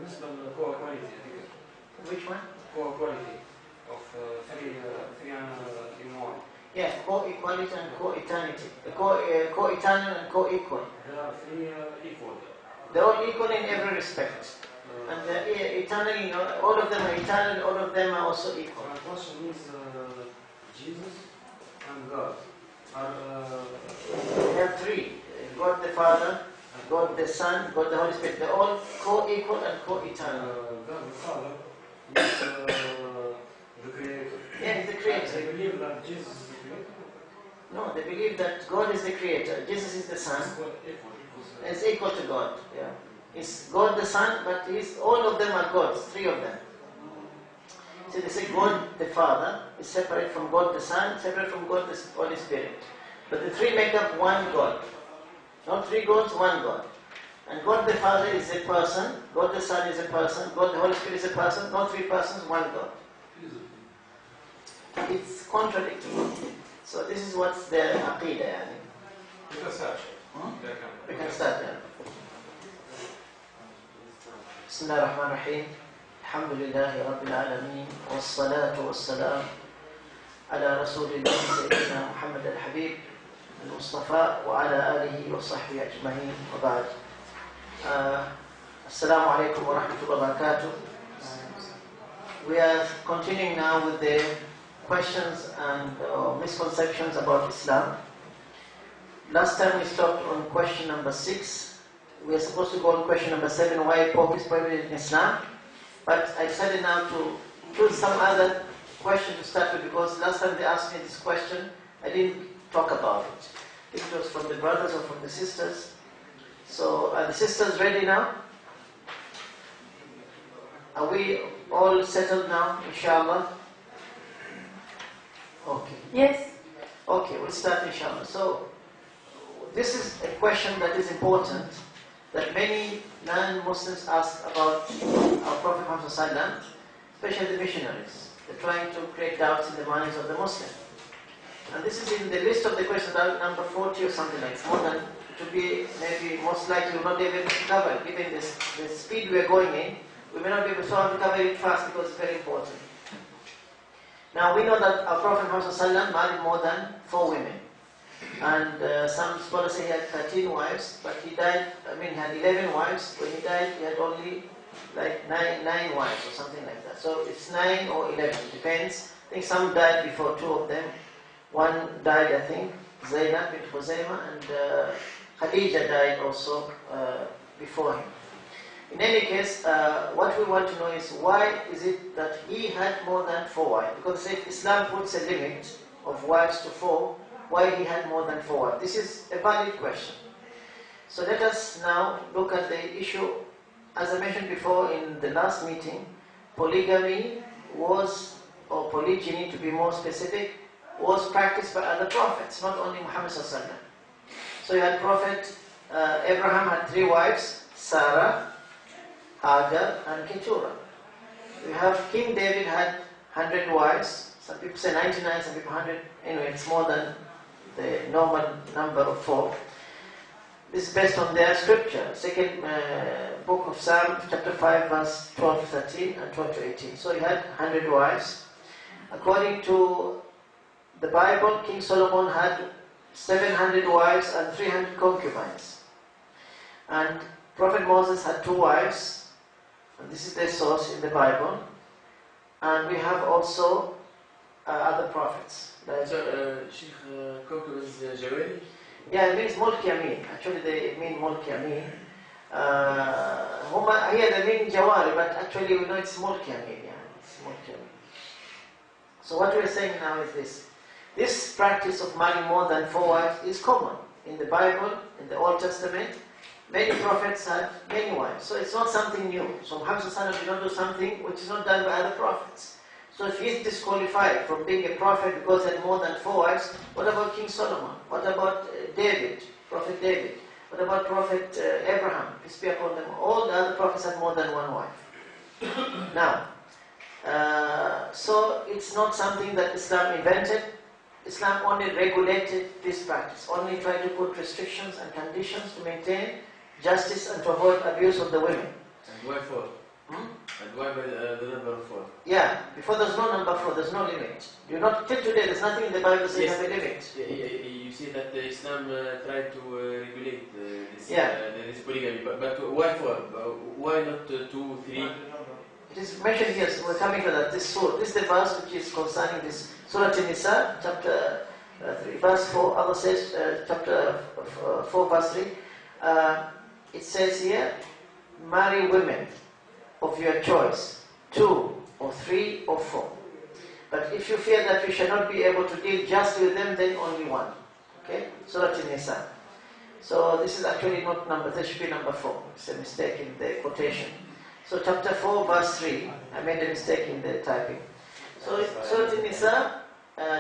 بالنسبة للكواليتي هذيك. Which one? Co-equality of three in one. Yeah, co-equality and co-eternity. Co-eternal and co-equal. There are three equal. They're all equal in every respect. And eternally, all of them are eternal, all of them are also equal. My question is Jesus and God We have three. God the Father, God the Son, God the Holy Spirit. They're all co-equal and co-eternal. God the Father is the Creator. Yeah, he's the Creator. They believe that Jesus is the Creator? No, they believe that God is the Creator, Jesus is the Son. It's equal to God. Yeah. It's God the Son, but all of them are gods, three of them. So they say God the Father is separate from God the Son, separate from God the Holy Spirit. But the three make up one God. Not three gods, one God. And God the Father is a person, God the Son is a person, God the Holy Spirit is a person, not three persons, one God. It's contradictory. So this is what's their aqidah. We can start now. بسم الله الرحمن الرحيم. الحمد لله رب العالمين والصلاة والسلام على رسول الله سيدنا محمد الحبيب المصطفى وعلى آله وصحبه أجمعين وبعد. السلام عليكم ورحمة الله وبركاته. We are continuing now with the questions and misconceptions about Islam. Last time we stopped on question number 6. We are supposed to go on question number 7, why pork is prohibited in Islam. But I decided now to choose some other question to start with, because last time they asked me this question, I didn't talk about it. It was from the brothers or from the sisters. So are the sisters ready now? Are we all settled now, inshallah? Okay. Yes. Okay, we'll start inshallah. So this is a question that is important, that many non-Muslims ask about our Prophet Muhammad ﷺ, especially the missionaries. They're trying to create doubts in the minds of the Muslim. And this is in the list of the questions, number 40 or something like that. More than, to be maybe most likely we will not be able to cover it. Given the speed we are going in, we may not be able to cover it fast because it's very important. Now we know that our Prophet Muhammad ﷺ married more than 4 women. And some scholars say he had 13 wives, but he died, he had 11 wives. When he died, he had only like 9 wives or something like that. So it's 9 or 11, depends. I think some died before 2 of them. One died, I think, Zainab bint Khuzaymah, and Khadija died also before him. In any case, what we want to know is why is it that he had more than 4 wives? Because if Islam puts a limit of wives to 4, why he had more than 4 wives? This is a valid question. So let us now look at the issue. As I mentioned before in the last meeting, polygamy was, or polygyny to be more specific, was practiced by other prophets, not only Muhammad ﷺ. So you had Prophet Abraham had 3 wives, Sarah, Hagar, and Keturah. You have King David had 100 wives. Some people say 99, some people 100. Anyway, it's more than the normal number of 4. This is based on their scripture. Second book of Psalm, chapter 5, verse 12 to 13 and 12 to 18. So he had 100 wives. According to the Bible, King Solomon had 700 wives and 300 concubines. And Prophet Moses had 2 wives. And this is their source in the Bible. And we have also other prophets. Sheikh concubines Jawari? Yeah, it means mulk yamin. Actually they mean mulk yamin. Here they mean jawari, but actually we know it's mulk yamin. Yeah, it's mulk yamin. So what we are saying now is this. This practice of marrying more than 4 wives is common. In the Bible, in the Old Testament, many prophets had many wives. So it's not something new. So Muhammad ﷺ did not do something which is not done by other prophets. So if he is disqualified from being a prophet because he had more than 4 wives, what about King Solomon? What about David, Prophet David? What about Prophet Abraham, peace be upon them? All the other prophets had more than 1 wife. Now, so it's not something that Islam invented. Islam only regulated this practice, only tried to put restrictions and conditions to maintain justice and to avoid abuse of the women. And why 4? And why the number 4? Yeah, before there's no number 4, there's no limit. You're not, till today, there's nothing in the Bible saying Yes. have a limit. You see that Islam tried to regulate this, Yeah. this polygamy, but why 4? Why not 2, 3? It is mentioned here, so we're coming to that. This is the verse which is concerning this Surah An-Nisa, chapter 3, verse 4. Allah says, chapter 4, verse 3. It says here, marry women of your choice, 2 or 3 or 4. But if you fear that you shall not be able to deal justly with them, then only 1. Okay? Surah An-Nisa. So this is actually not number, this should be number 4. It's a mistake in the quotation. So chapter 4, verse 3. I made a mistake in the typing. So Surah An-Nisa,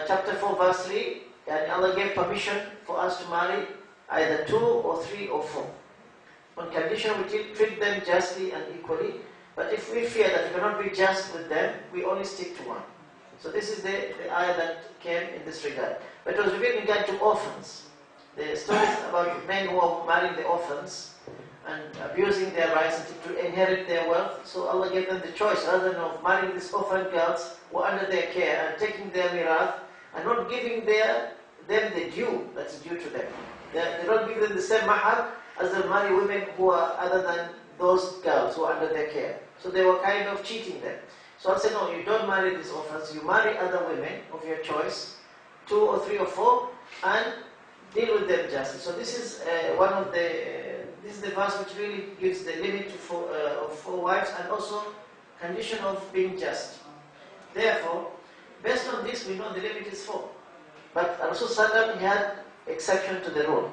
chapter 4, verse 3, and Allah gave permission for us to marry either 2 or 3 or 4. On condition we treat them justly and equally. But if we fear that we cannot be just with them, we only stick to 1. So this is the ayah that came in this regard. But it was revealed in regard to orphans. The stories about men who are marrying the orphans and abusing their rights to inherit their wealth. So Allah gave them the choice, rather than of marrying these orphan girls who are under their care and taking their mirath and not giving them the due that's due to them. They don't give them the same mahar as they marry women who are other than those girls who are under their care. So they were kind of cheating them. So I said, no, you don't marry these orphans, you marry other women of your choice, 2 or 3 or 4, and deal with them justly. So this is this is the verse which really gives the limit of 4 wives and also condition of being just. Therefore, based on this, we know the limit is 4. But Rasul Sallam, he had exception to the rule.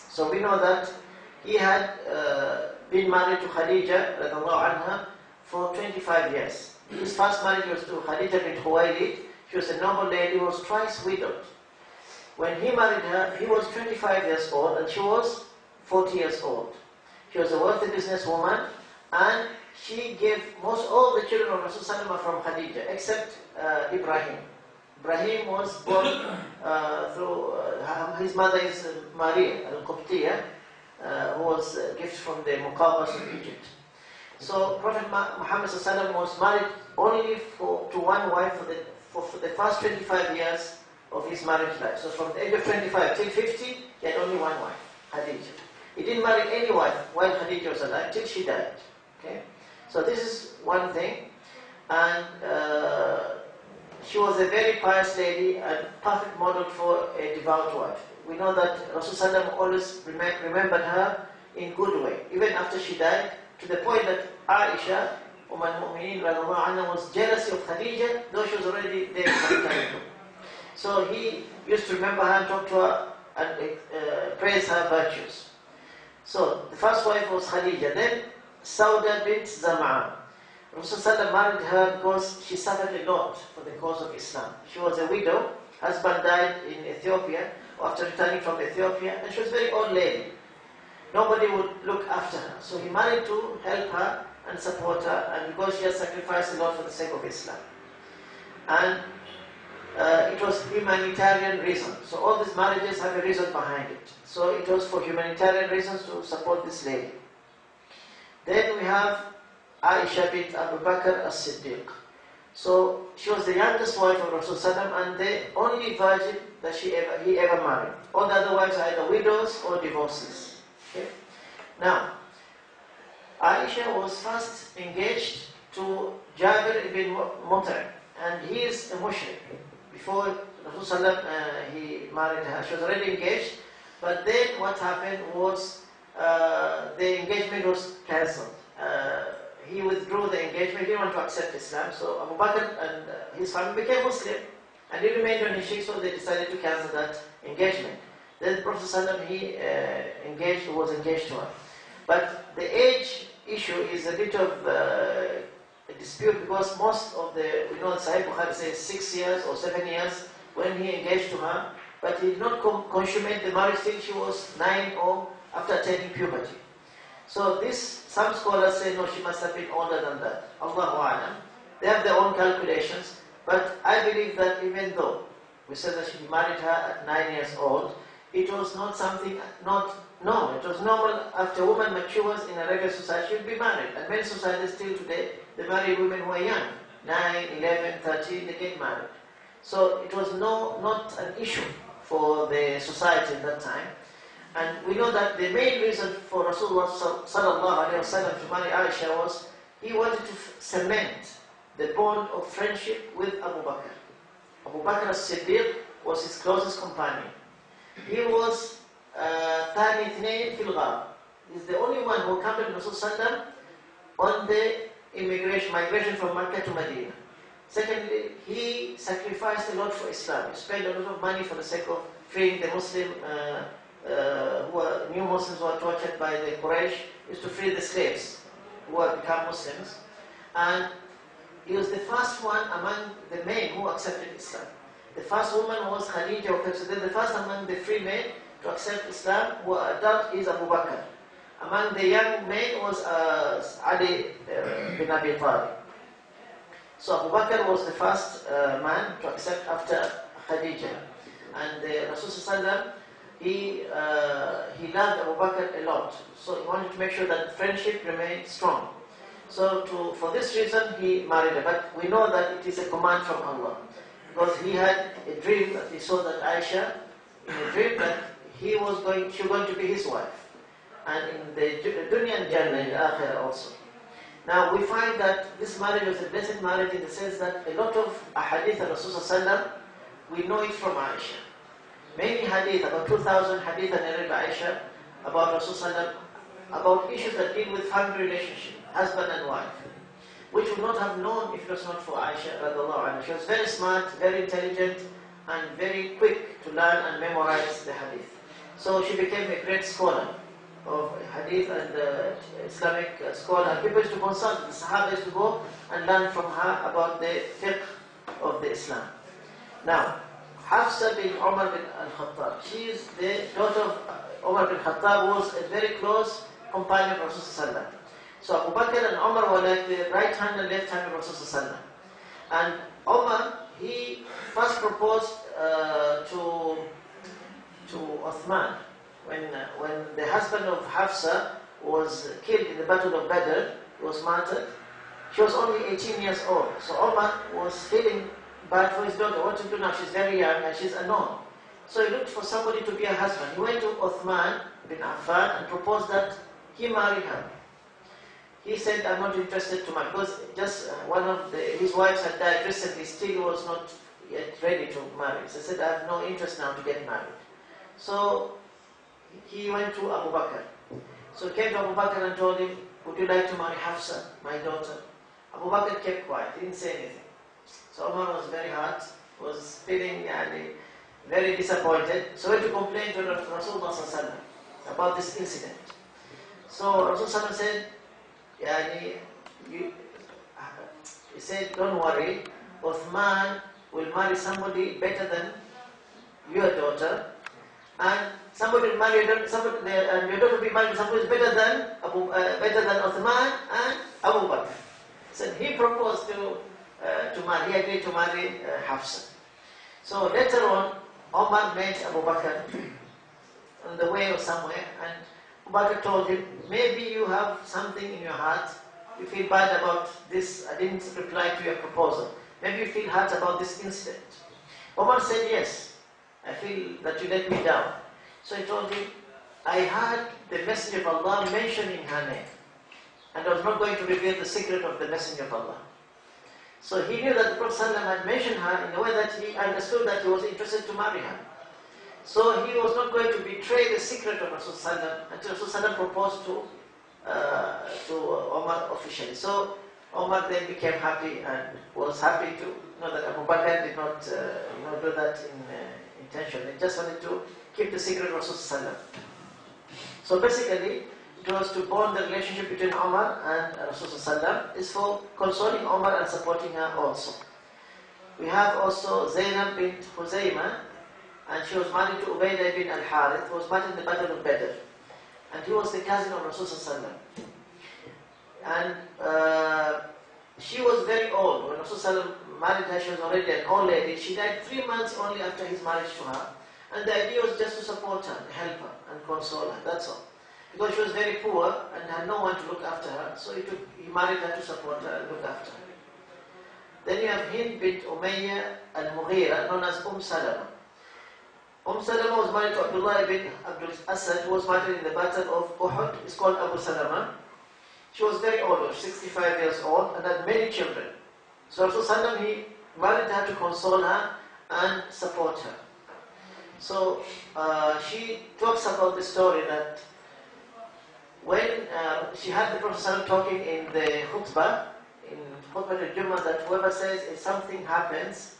So we know that he had been married to Khadija radiallahu anha for 25 years. His first marriage was to Khadija bint Khuwaylid. She was a noble lady who was twice widowed. When he married her, he was 25 years old and she was 40 years old. She was a wealthy businesswoman and she gave all the children of Rasul Sallam from Khadija except Ibrahim. Ibrahim was born through, his mother is Maria al-Qubtiyya, who was a gift from the Muqawqas of Egypt. So Prophet Muhammad was married only to 1 wife for the first 25 years of his marriage life. So from the age of 25 till 50, he had only 1 wife, Khadija. He didn't marry any wife while Khadija was alive till she died. Okay? So this is one thing. And she was a very pious lady and perfect model for a devout wife. We know that Rasulullah always remembered her in good way, even after she died, to the point that Aisha, al-Mu'mineen radhiallahu anha, was jealous of Khadija, though she was already there in the So he used to remember her and talk to her and praise her virtues. So the first wife was Khadija, then Sauda bint Zam'a. Rasulullah married her because she suffered a lot for the cause of Islam. She was a widow, husband died in Ethiopia, after returning from Ethiopia, and she was a very old lady. Nobody would look after her. So he married to help her and support her, and because she has sacrificed a lot for the sake of Islam. And it was humanitarian reasons. So all these marriages have a reason behind it. So it was for humanitarian reasons to support this lady. Then we have Aisha bint Abu Bakr as-Siddiq. So she was the youngest wife of Rasulullah and the only virgin that he ever married. All the other wives are either widows or divorcees. Okay? Now, Aisha was first engaged to Jabir ibn Mut'im, and he is a mushrik. Before Rasulullah he married her, she was already engaged, but then what happened was the engagement was cancelled. He withdrew the engagement, he didn't want to accept Islam, so Abu Bakr and his family became Muslim, and he remained on his shirk, so they decided to cancel that engagement. Then Prophet ﷺ, he was engaged to her. But the age issue is a bit of a dispute, because most of we know Sahih Bukhari says 6 years or 7 years when he engaged to her, but he did not consummate the marriage till she was 9 or after attaining puberty. So some scholars say no, she must have been older than that. Allahu A'lam. They have their own calculations, but I believe that even though we said that she married her at 9 years old, it was not something, not normal. It was normal after a woman matures in a regular society, she would be married. And many societies still today, they marry women who are young, 9, 11, 13, they get married. So it was not an issue for the society at that time. And we know that the main reason for Rasulullah sallallahu alaihi wasallam to marry Aisha was he wanted to cement the bond of friendship with Abu Bakr. Abu Bakr as-Siddiq was his closest companion. He was الثاني في الغار. He's the only one who accompanied Rasulullah on the migration from Mecca to Medina. Secondly, he sacrificed a lot for Islam. He spent a lot of money for the sake of freeing the Muslim, new Muslims who were tortured by the Quraysh, is to free the slaves who had become Muslims. And he was the first one among the men who accepted Islam. The first woman was Khadija, who considered the first among the free men to accept Islam, who adult is Abu Bakr. Among the young men was Ali bin Abi Talib. So Abu Bakr was the first man to accept after Khadija. And Rasulullah he loved Abu Bakr a lot. So he wanted to make sure that friendship remained strong. So for this reason he married her. But we know that it is a command from Allah. Because he had a dream that he saw that Aisha, in a dream that she was going to be his wife. And in the dunya and Jannah, in the Akhirah also. Now we find that this marriage was a blessed marriage in the sense that a lot of hadith of Rasulullah, we know it from Aisha. Many hadith, about 2,000 hadith are narrated by Aisha about Rasulullah, about issues that deal with family relationship, husband and wife, which would not have known if it was not for Aisha radiallahu anha. She was very smart, very intelligent, and very quick to learn and memorize the hadith. So she became a great scholar of hadith and Islamic scholar. People used to consult, the Sahaba used to go and learn from her about the fiqh of the Islam. Now, Hafsa bin Umar bin al-Khattab, she is the daughter of Umar bin Khattab, who was a very close companion of Rasulullah. So Abu Bakr and Umar were like the right hand and left hand of Rasulullah. And Umar, he first proposed to Uthman. When the husband of Hafsa was killed in the Battle of Badr, he was martyred. She was only 18 years old. So Umar was feeling bad for his daughter. What to do now? She's very young and she's unknown. So he looked for somebody to be a husband. He went to Uthman bin Affan and proposed that he marry her. He said, I'm not interested to marry, because just one of his wives had died recently, still was not yet ready to marry. So he said, I have no interest now to get married. So he went to Abu Bakr. So he came to Abu Bakr and told him, would you like to marry Hafsa, my daughter? Abu Bakr kept quiet, he didn't say anything. So Umar was very hurt, was feeling very disappointed. So he went to complain to Rasulullah about this incident. So Rasulullah said, he said, don't worry, Uthman will marry somebody better than your daughter, and somebody will marry your daughter, and your daughter will be married to somebody who is better than Uthman and Abu Bakr. So he proposed to marry, he agreed to marry Hafsa. So later on, Umar met Abu Bakr on the way or somewhere, and Abu Bakr told him, maybe you have something in your heart, you feel bad about this, I didn't reply to your proposal. Maybe you feel hurt about this incident. Umar said, yes, I feel that you let me down. So he told him, I heard the Messenger of Allah mentioning her name, and I was not going to reveal the secret of the Messenger of Allah. So he knew that the Prophet ﷺ had mentioned her in a way that he understood that he was interested to marry her. So he was not going to betray the secret of Rasulullah until Rasulullah proposed to Umar officially. So Umar then became happy and was happy to know that Abu Bakr did not do that intentionally. He just wanted to keep the secret of Rasulullah. So basically, it was to bond the relationship between Umar and Rasulullah is for consoling Umar and supporting her also. We have also Zainab bint Huzaymah, and she was married to Ubaydah bin al-Harith, who was married in the Battle of Badr. And he was the cousin of Rasulullah. And she was very old. When Rasulullah married her, she was already an old lady. She died 3 months only after his marriage to her. And the idea was just to support her, help her, and console her, that's all. Because she was very poor and had no one to look after her, so he married her to support her and look after her. Then you have Hind bint Umayyah al-Mughira, known as Salama. Salama was married to Abdullah ibn Abdul Asad, who was martyred in the Battle of Uhud. It's called Abu Salama. She was very old, 65 years old, and had many children. So Rasulullah, he married her to console her and support her. So she talks about the story that when she had the Prophet talking in the khutbah, in khutbah al-Jummah, that whoever says if something happens,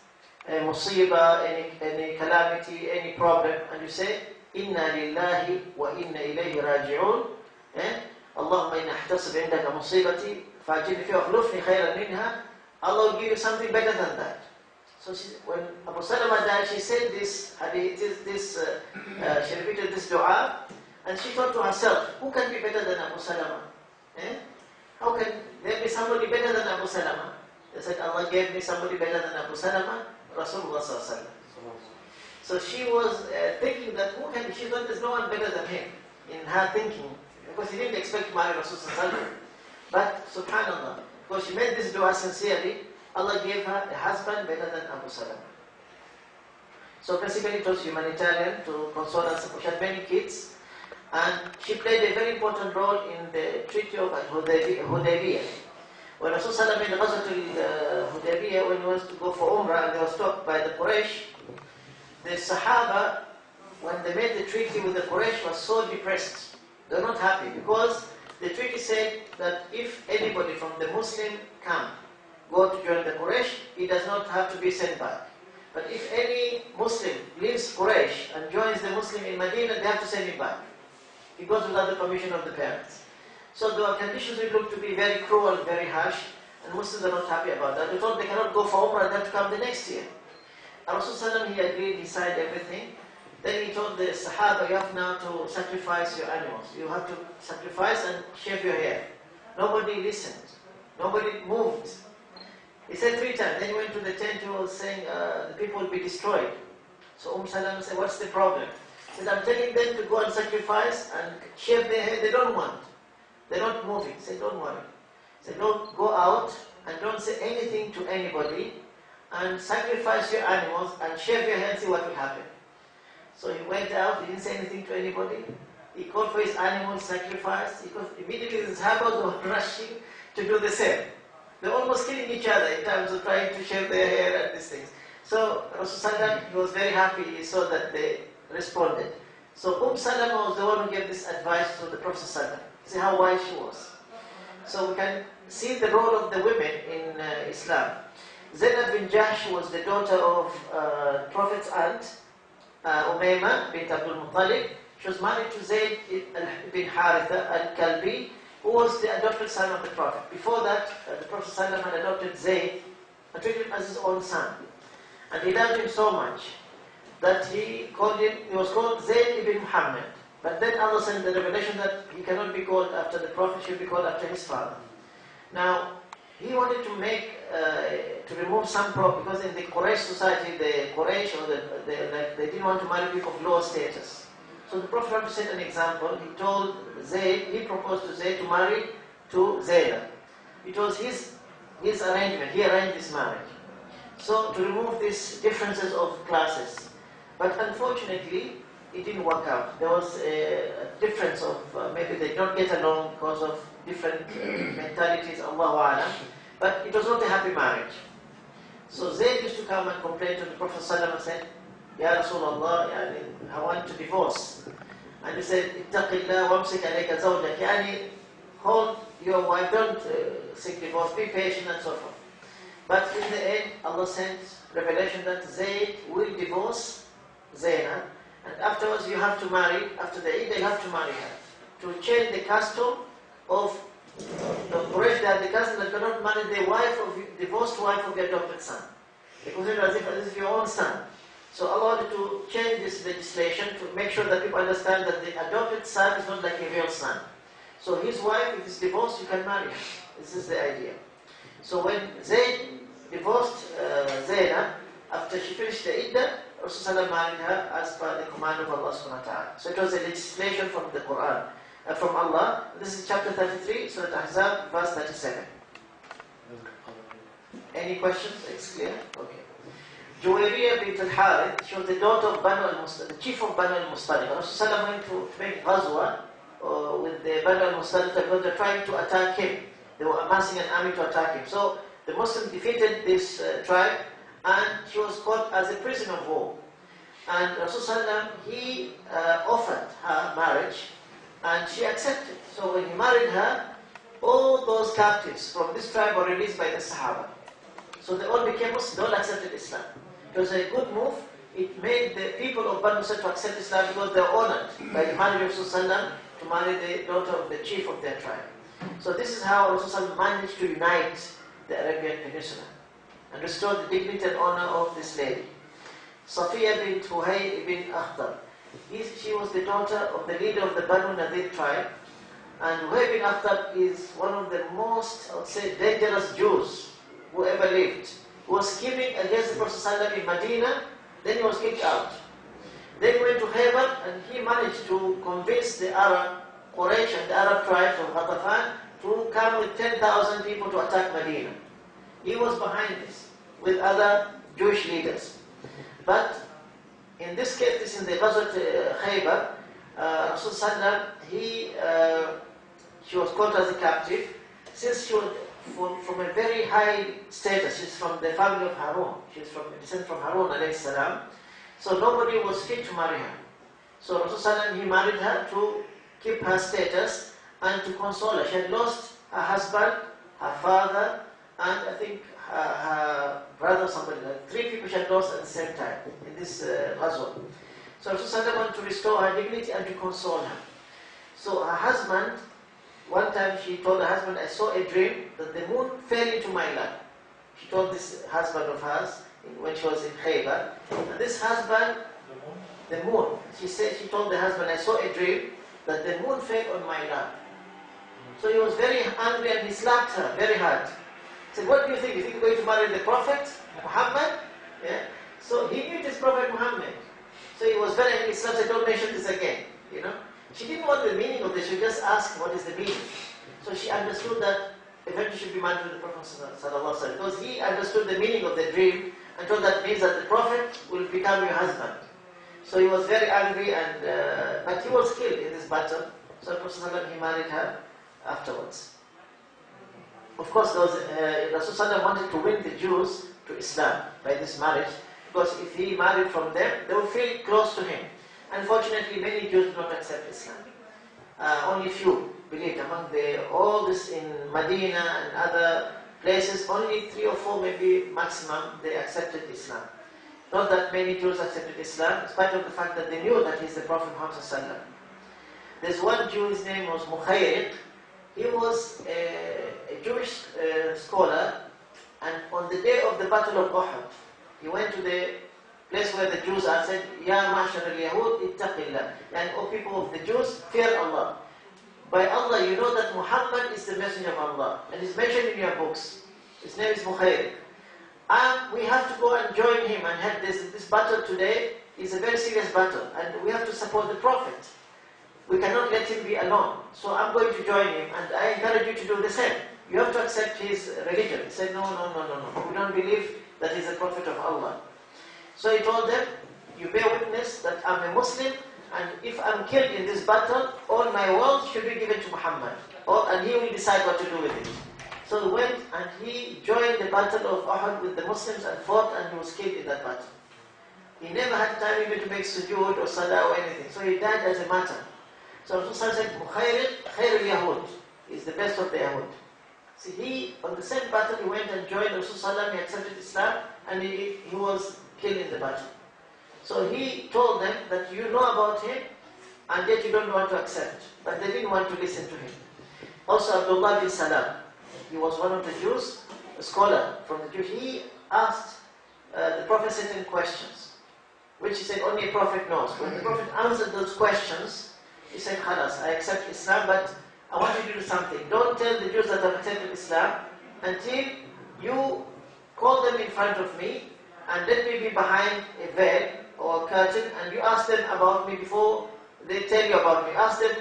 a musibah, any calamity, any problem, and you say, Inna lillahi wa inna ilayhi raji'un, Allahumma inna ahtasib indaka musibati, fa'ajini fi akhlufni khayran minha, Allah will give you something better than that. So when Abu Salama died, she said this hadith, she repeated this dua, and she thought to herself, who can be better than Abu Salama? How can there be somebody better than Abu Salama? They said, Allah gave me somebody better than Abu Salama, Rasulullah sallallahu alaihi wasallam. So she was thinking that she thought there's no one better than him in her thinking, because he didn't expect to marry Rasulullah sallallahu alaihi wasallam. But subhanallah, because she made this dua sincerely, Allah gave her a husband better than Abu Salama. So basically it was humanitarian to console and support. She had many kids, and she played a very important role in the Treaty of Hudaybiyah. When Rasulullah made the Ghazwat al-Hudaybiyah, when he was to go for Umrah and they were stopped by the Quraysh, the Sahaba, when they made the treaty with the Quraysh, was so depressed. They were not happy because the treaty said that if anybody from the Muslim camp go to join the Quraysh, he does not have to be sent back. But if any Muslim leaves Quraysh and joins the Muslim in Medina, they have to send him back. He goes without the permission of the parents. So the conditions will look to be very cruel, very harsh, and Muslims are not happy about that. They thought they cannot go for Umrah, they have to come the next year. Rasulullah, he agreed, he signed everything. Then he told the Sahaba, you have now to sacrifice your animals. You have to sacrifice and shave your hair. Nobody listened. Nobody moved. He said 3 times. Then he went to the tent, he was saying, the people will be destroyed. So Salama said, what's the problem? He said, I'm telling them to go and sacrifice and shave their hair. They don't want. They're not moving. He said, don't worry. He said, don't go out and don't say anything to anybody and sacrifice your animals and shave your hair and see what will happen. So he went out, he didn't say anything to anybody. He called for his animals, sacrificed. Immediately the Sahabas were rushing to do the same. They're almost killing each other in terms of trying to shave their hair and these things. So Rasulullah, he was very happy, he saw that they responded. So Salama was the one who gave this advice to the Prophet Sallallahu. See how wise she was. So we can see the role of the women in Islam. Zainab bin Jahsh was the daughter of Prophet's aunt, Umayma bint Abdul Muttalib. She was married to Zayd bin Haritha al-Kalbi, who was the adopted son of the Prophet. Before that, the Prophet ﷺ had adopted Zayd and treated him as his own son. And he loved him so much that he was called Zayd ibn Muhammad. But then Allah sent the revelation that he cannot be called after the Prophet, he should be called after his father. Now, he wanted to to remove some problem, because in the Quraysh society, the Quraysh, they didn't want to marry people of lower status. So the Prophet wanted to set an example. He told Zayd, he proposed to Zayd to marry to Zaynab. It was his arrangement, he arranged this marriage. So to remove these differences of classes. But unfortunately, it didn't work out. There was a difference of, maybe they don't get along because of different mentalities, Allahu A'lam. But it was not a happy marriage. So Zayd used to come and complain to the Prophet ﷺ and said, Ya Rasulullah, I want to divorce. And he said, Ittaqillah wamsik alayka zawjak. Yani, hold your wife, don't seek divorce, be patient and so forth. But in the end, Allah sent revelation that Zayd will divorce Zaynab, and afterwards you have to marry, after the Eid, they have to marry her. To change the custom of the Quraysh, that the custom that cannot marry the divorced wife of the adopted son. They consider it as if your own son. So Allah wanted to change this legislation to make sure that people understand that the adopted son is not like a real son. So his wife, if it's divorced, you can marry her. This is the idea. So when Zayd divorced Zaynab, after she finished the Iddah, Rasulullah married her as per the command of Allah subhanahu wa ta'ala. So it was a legislation from the Quran, from Allah. This is chapter 33, Surah Ahzab, verse 37. Any questions? It's clear? Okay. Juwayriyah bint al-Harith, she was the daughter of Banu al-Mustaliq, the chief of Banu al-Mustaliq. Rasulullah went to make ghazwa with the Banu al-Mustaliq because they were trying to attack him. They were amassing an army to attack him. So the Muslims defeated this tribe, and she was caught as a prisoner of war. And Rasulullah, he offered her marriage, and she accepted. So when he married her, all those captives from this tribe were released by the Sahaba. So they all became Muslims, they all accepted Islam. It was a good move. It made the people of Banu Sa'd to accept Islam because they were honored by the marriage of Rasulullah to marry the daughter of the chief of their tribe. So this is how Rasulullah managed to unite the Arabian Peninsula and restore the dignity and honor of this lady. Safiya bint Huhay ibn Akhtar. She was the daughter of the leader of the Banu Nadir tribe. And Huhay ibn Akhtar is one of the most, I would say, dangerous Jews who ever lived. He was scheming against the Prophet in Medina, then he was kicked out. Then he went to Khaybar and he managed to convince the Arab, Quraysh and the Arab tribes of Ghatafan to come with 10,000 people to attack Medina. He was behind this with other Jewish leaders. But in this case, this is in the Ghazwat Khaybar, Rasulullah, she was caught as a captive. Since she was from a very high status, she's from the family of Harun. She's from descent from Harun alayhi salam. So nobody was fit to marry her. So Rasulullah, he married her to keep her status and to console her. She had lost her husband, her father, and I think her brother, somebody like 3 people she had lost at the same time in this ghazwa. So Rasulullah wanted to restore her dignity and to console her. So her husband, one time she told her husband, I saw a dream that the moon fell into my lap. She told this husband of hers when she was in Khaybar. And this husband, the moon, she told the husband, I saw a dream that the moon fell on my lap. So he was very angry and he slapped her very hard. He said, what do you think? You think you're going to marry the Prophet Muhammad? Yeah. So he knew it is Prophet Muhammad. So he was very angry. He said, don't mention this again. You know. She didn't want the meaning of this, she just asked what is the meaning. So she understood that eventually she should be married to the Prophet ﷺ, because he understood the meaning of the dream and thought that means that the Prophet will become your husband. So he was very angry, and but he was killed in this battle. So the Prophet ﷺ, he married her afterwards. Of course, Rasulullah wanted to win the Jews to Islam by this marriage, because if he married from them, they would feel close to him. Unfortunately, many Jews do not accept Islam. Only few believed. Among all this in Medina and other places, only 3 or 4 maybe maximum, they accepted Islam. Not that many Jews accepted Islam, in spite of the fact that they knew that he's the Prophet Muhammad. There's one Jew, his name was Mukhayriq. He was a Jewish scholar, and on the day of the Battle of Uhud, he went to the place where the Jews are, said, Ya ma'ashar al-Yahud, ittaqillah. And O people of the Jews, fear Allah. By Allah, you know that Muhammad is the messenger of Allah, and he's mentioned in your books. His name is Mukhayriq. And we have to go and join him and have this battle today is a very serious battle, and we have to support the Prophet. We cannot let him be alone. So I'm going to join him, and I encourage you to do the same. You have to accept his religion. He said, no. We don't believe that he's a prophet of Allah. So he told them, you bear witness that I'm a Muslim, and if I'm killed in this battle, all my wealth should be given to Muhammad, and he will decide what to do with it. So he went and he joined the battle of Uhud with the Muslims and fought, and he was killed in that battle. He never had time even to make sujood or salah or anything, so he died as a martyr. So Rasulullah said, Mukhayriq, Khair al-Yahud, is the best of the Yahud. See, he, on the same battle, he went and joined Rasulullah, he accepted Islam, and he was killed in the battle. So he told them that you know about him, and yet you don't want to accept. But they didn't want to listen to him. Also Abdullah bin Salam, he was one of the Jews, a scholar from the Jews. He asked the Prophet certain questions, which he said only a Prophet knows. When the Prophet answered those questions, he said, Khalas, I accept Islam, but I want you to do something. Don't tell the Jews that I've accepted Islam until you call them in front of me and let me be behind a veil or a curtain and you ask them about me before they tell you about me. Ask them,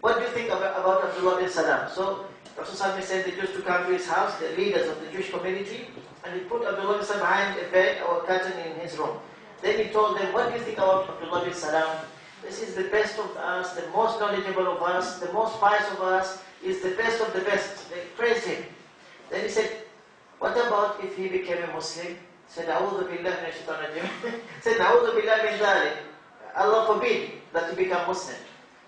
what do you think about Abdullah bin Salam? So Rasulullah said they used to come to his house, the leaders of the Jewish community, and he put Abdullah bin Salam behind a bed or a curtain in his room. Then he told them, what do you think about Abdullah bin Salam? This is the best of us, the most knowledgeable of us, the most pious of us, is the best of the best. They praised him. Then he said, what about if he became a Muslim? He said, A'udhu billah min shaitan rajim. Said, A'udhu billah min dhalik. Allah forbid that he become Muslim.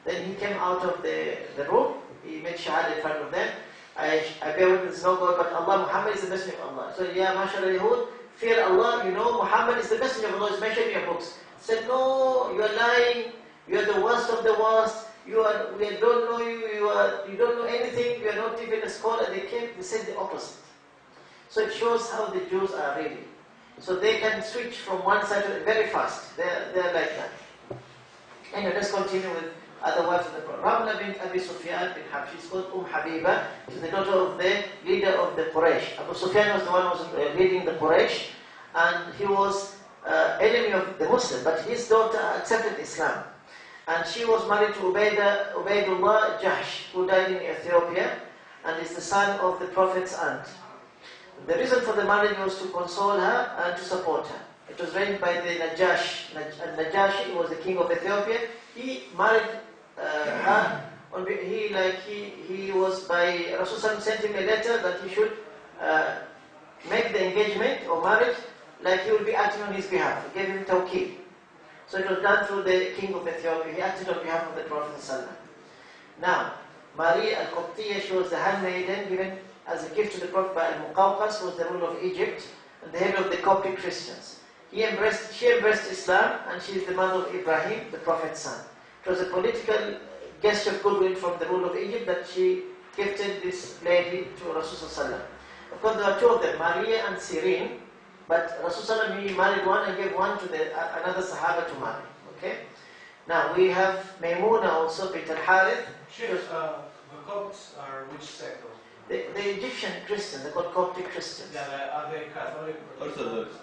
Then he came out of the room, he made shahada in front of them. I bear witness no God but Allah, Muhammad is the messenger of Allah. So, yeah, mashallah Yahud, fear Allah, you know Muhammad is the messenger of Allah, it's mentioned in your books. He said, no, you are lying, you are the worst of the worst, we don't know you, you don't know anything, you are not even a scholar. They said the opposite. So it shows how the Jews are really. So they can switch from one side to the very fast. They're like that. Anyway, let's continue with other wives of the Prophet. Ramla bint Abi Sufyan bin Harb, she's called Habiba. She's the daughter of the leader of the Quraysh. Abu Sufyan was the one who was leading the Quraysh, and he was enemy of the Muslim, but his daughter accepted Islam. And she was married to Ubaidullah Jahsh, who died in Ethiopia, and is the son of the Prophet's aunt. The reason for the marriage was to console her and to support her. It was arranged by the Najashi. Najashi was the king of Ethiopia. He married her. He was by Rasulullah sent him a letter that he should make the engagement or marriage like he would be acting on his behalf. He gave him tawqid. So it was done through the king of Ethiopia. He acted on behalf of the Prophet ﷺ. Now, Maria al-Qibtiyya, she was the handmaiden given as a gift to the Prophet by Al-Muqawqas, who was the ruler of Egypt and the head of the Coptic Christians. She embraced Islam, and she is the mother of Ibrahim, the Prophet's son. It was a political gesture of goodwill from the ruler of Egypt that she gifted this lady to Rasulullah. Of course, there were two of them, Maria and Sirin, but Rasulullah, he married one and gave one to another Sahaba to marry. Okay? Now we have Maymuna also, bint al-Harith. The Copts are which sect? The Egyptian Christians, they're called Coptic Christians. Yeah, are they Catholic? Orthodox.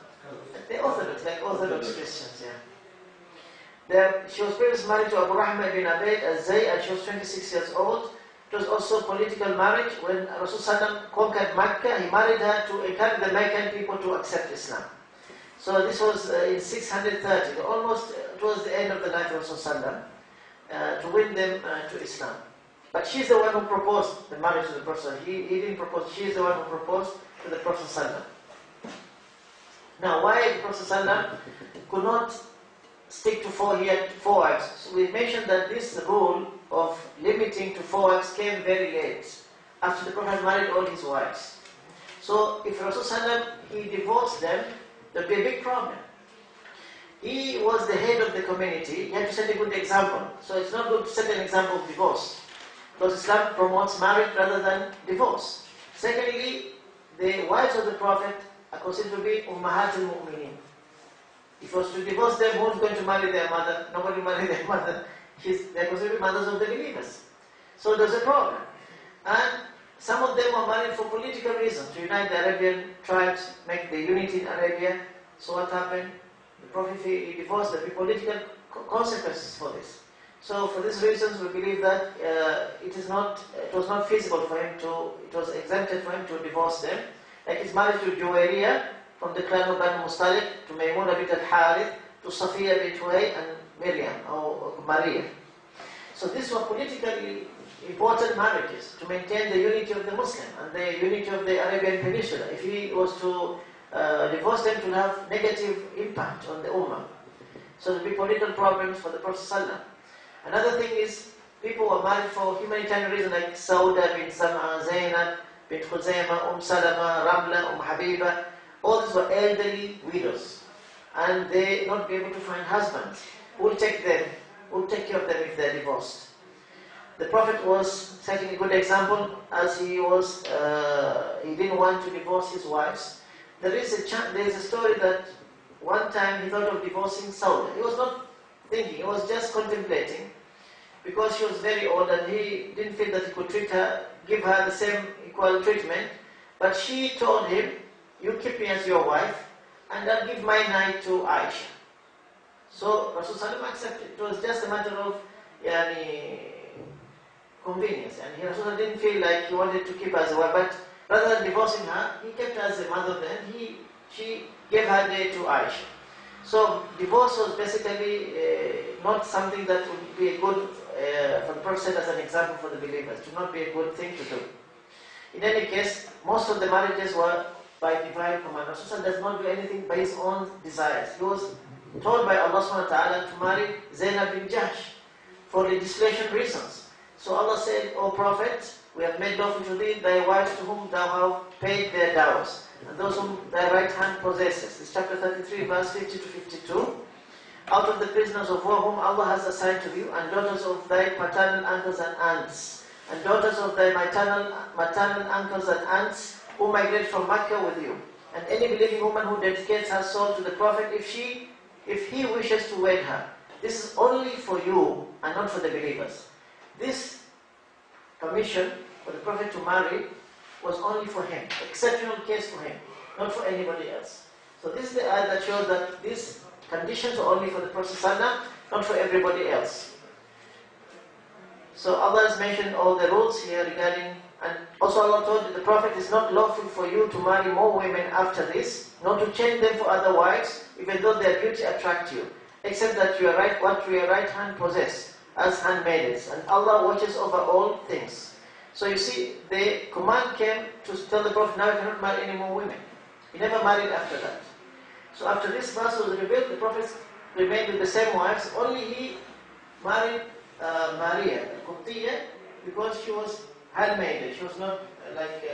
They're Orthodox, like Orthodox Christians, yeah. She was previously married to Abu Rahma bin Abaid al-Zay, and she was 26 years old. It was also political marriage. When Rasulullah conquered Mecca, he married her to encourage the Meccan people to accept Islam. So this was in 630, almost towards the end of the life of Rasulullah, to win them to Islam. But she's the one who proposed the marriage to the Prophet. He didn't propose, she's the one who proposed to the Prophet. Now, why the Prophet could not stick to four wives? So we mentioned that this rule of limiting to 4 wives came very late, after the Prophet married all his wives. So if Rasulullah, he divorced them, there would be a big problem. He was the head of the community, he had to set a good example. So it's not good to set an example of divorce, because Islam promotes marriage rather than divorce. Secondly, the wives of the Prophet are considered to be Ummahat al-Mu'mineen. If he was to divorce them, who's going to marry their mother? Nobody marry their mother. They're considered to be mothers of the believers. So there's a problem. And some of them are married for political reasons, to unite the Arabian tribes, make the unity in Arabia. So what happened? The Prophet, he divorced them. The political consequences for this. So for these reasons, we believe that it was not feasible for him it was exempted for him to divorce them. Like his marriage to Juwayriya, from the clan of Banu Mustalik, to Maymuna bint al-Harith, to Safiya bint Huay, and Miriam, or Maria. So these were politically important marriages to maintain the unity of the Muslim and the unity of the Arabian Peninsula. If he was to divorce them, it will have negative impact on the Ummah. So there will be political problems for the Prophet ﷺ. Another thing is, people were married for humanitarian reasons, like Sauda bint Sam'a, Zainab bint Khuzaymah, Salama, Ramla, Habiba. All these were elderly widows, and they not be able to find husbands who will take them, who will take care of them if they're divorced. The Prophet was setting a good example, as he didn't want to divorce his wives. There is a story that one time he thought of divorcing Sauda. He was not thinking, he was just contemplating, because she was very old and he didn't feel that he could give her the same equal treatment. But she told him, you keep me as your wife, and I'll give my night to Aisha. So Rasulullah accepted. It was just a matter of convenience. And Rasulullah didn't feel like he wanted to keep her as a wife, but rather than divorcing her, he kept her as a mother then. She gave her day to Aisha. So divorce was basically not something that would be a good, for the Prophet as an example for the believers, to not be a good thing to do. In any case, most of the marriages were by divine command. Rasulullah does not do anything by his own desires. He was told by Allah subhanahu wa ta'ala to marry Zainab bin Jahsh for legislation reasons. So Allah said, O Prophet, we have made lawful to thee thy wives to whom thou hast paid their dowries, and those whom thy right hand possesses. This chapter 33, verse 50 to 52. Out of the prisoners of war whom Allah has assigned to you, and daughters of thy paternal uncles and aunts, and daughters of thy maternal uncles and aunts, who migrate from Mecca with you. And any believing woman who dedicates her soul to the Prophet, if he wishes to wed her. This is only for you and not for the believers. This permission for the Prophet to marry was only for him, exceptional case for him, not for anybody else. So this is the ayah that shows that these conditions are only for the Prophet ﷺ, not for everybody else. So Allah has mentioned all the rules here regarding, and also Allah told the Prophet is not lawful for you to marry more women after this, nor to change them for other wives, even though their beauty attract you, except that what your right hand possess as handmaidens, and Allah watches over all things. So you see, the command came to tell the Prophet, now you cannot marry any more women. He never married after that. So after this verse was revealed, the Prophet remained with the same wives. Only he married Maria, Qubtiyya, because she was handmaiden. She was not like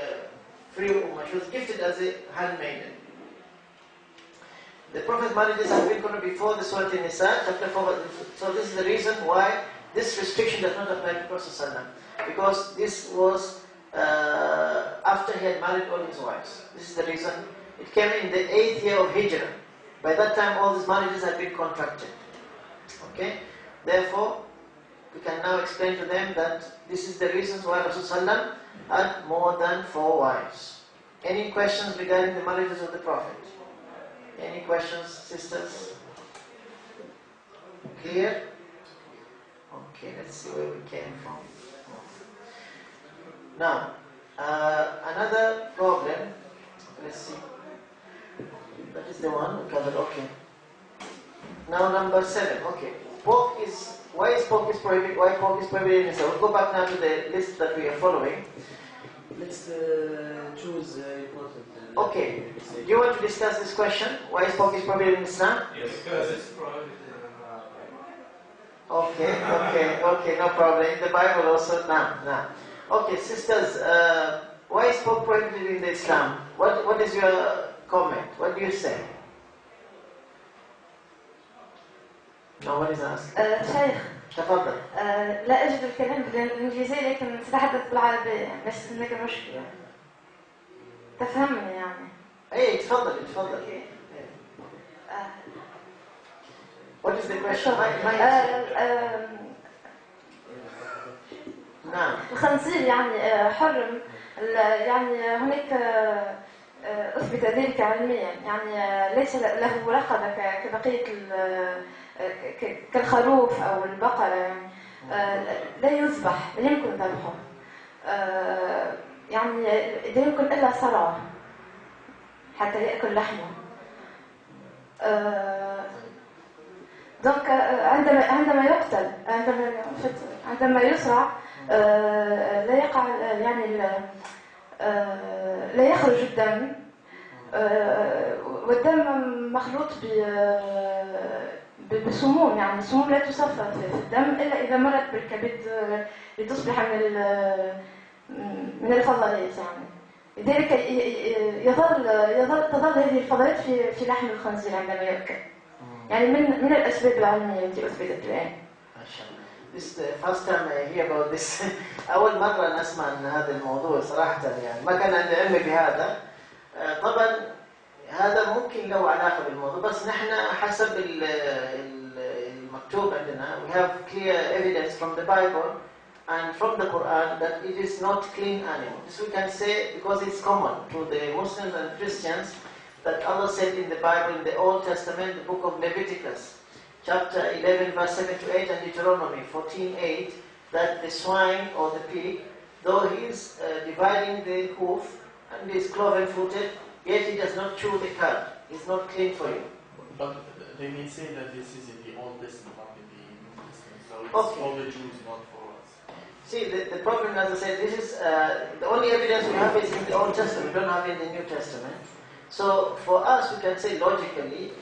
free woman. She was gifted as a handmaiden. The Prophet's marriages have been going to before the Surah An-Nisa, chapter 4. So this is the reason why this restriction does not apply to Prophet ﷺ, because this was after he had married all his wives. This is the reason. It came in the 8th year of Hijrah. By that time, all these marriages had been contracted. Okay? Therefore, we can now explain to them that this is the reasons why Rasulullah had more than 4 wives. Any questions regarding the marriages of the Prophet? Any questions, sisters? Clear? Okay, let's see where we came from. Now, another problem. Let's see. That is the one we covered. Okay. Now number 7. Okay. Why pork is prohibited? Why pork is prohibited in Islam? We'll go back now to the list that we are following. Let's choose important. Okay. Do you want to discuss this question? Why pork is prohibited in Islam? Yes, because it's prohibited. Okay, no problem. In the Bible also, no. Okay, sisters, why is pork prohibited in Islam? What is your comment? What do you say? No one is asked. شيخ تفضل. لا أجد الكلام بالإنجليزية لكن سأتحدث بالعربية، بس هناك مشكلة. تفهمني يعني. إيه تفضل. What is the question? نعم. الخنزير يعني حرم، يعني هناك أثبت ذلك علميا، يعني ليس له رقبة كبقية كالخروف أو البقرة، يعني لا يذبح، لا يمكن ذبحه، يعني لا يمكن إلا صرعه حتى يأكل لحمه. دونك عندما يقتل، عندما يصرع لا يقع يعني لا يخرج الدم، والدم مخلوط بسموم، يعني السموم لا تصفى في الدم إلا إذا مرت بالكبد لتصبح من الفضلات، يعني لذلك تظل هذه الفضلات في لحم الخنزير عندما يؤكل، يعني من الأسباب العلمية التي أثبتت الآن. This is the first time I hear about this. أول مرة نسمع عن هذا الموضوع صراحة، يعني ما كان عندي علم بهذا. طبعا هذا ممكن له علاقة بالموضوع، بس نحن حسب المكتوب عندنا we have clear evidence from the Bible and from the Quran that it is not clean animal. This we can say because it's common to the Muslims and Christians that Allah said in the Bible, in the Old Testament, the book of Leviticus, chapter 11, verse 7 to 8, and Deuteronomy 14:8, that the swine or the pig, though he is dividing the hoof and is cloven-footed, yet he does not chew the cud. It's not clean for you. But they may say that this is in the Old Testament, not in the New Testament. So it's Okay. for the Jews, not for us. See, the problem, as I said, this is the only evidence we have is in the Old Testament. We don't have it in the New Testament. So for us, we can say logically,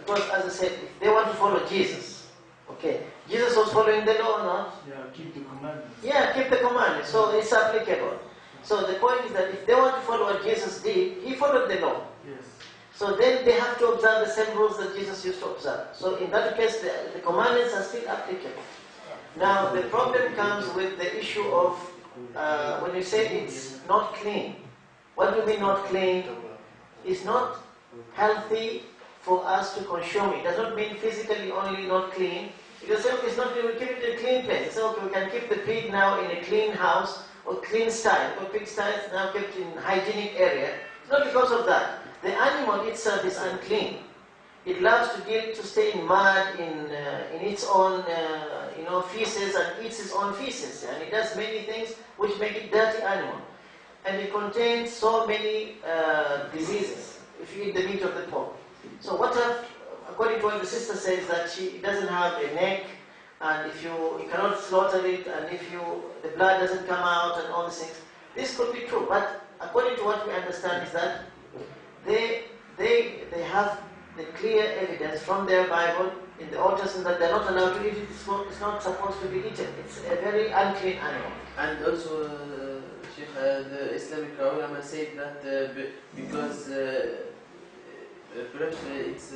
because as I said, if they want to follow Jesus, okay, Jesus was following the law or not? Yeah, keep the commandments. Yeah, keep the commandments. So it's applicable. So the point is that if they want to follow what Jesus did, he followed the law. Yes. So then they have to observe the same rules that Jesus used to observe. So in that case, the commandments are still applicable. Now the problem comes with the issue of when you say it's not clean. What do you mean not clean? It's not healthy for us to consume it. It does not mean physically only not clean. You can say, okay, it's not clean, we keep it in a clean place. So okay, we can keep the pig now in a clean house or clean style. Or pig style is now kept in hygienic area. It's not because of that. The animal itself is unclean. It loves to stay in mud, in its own feces, and eats its own feces. And it does many things which make it dirty animal. And it contains so many diseases if you eat the meat of the pork. So according to what the sister says, that she doesn't have a neck, and if you cannot slaughter it, and if the blood doesn't come out, and all these things, this could be true. But according to what we understand is that they have the clear evidence from their Bible in the Old Testament that they're not allowed to eat it. It's not supposed to be eaten. It's a very unclean animal. And also, Sheikh, the Islamic ulama said that because perhaps it's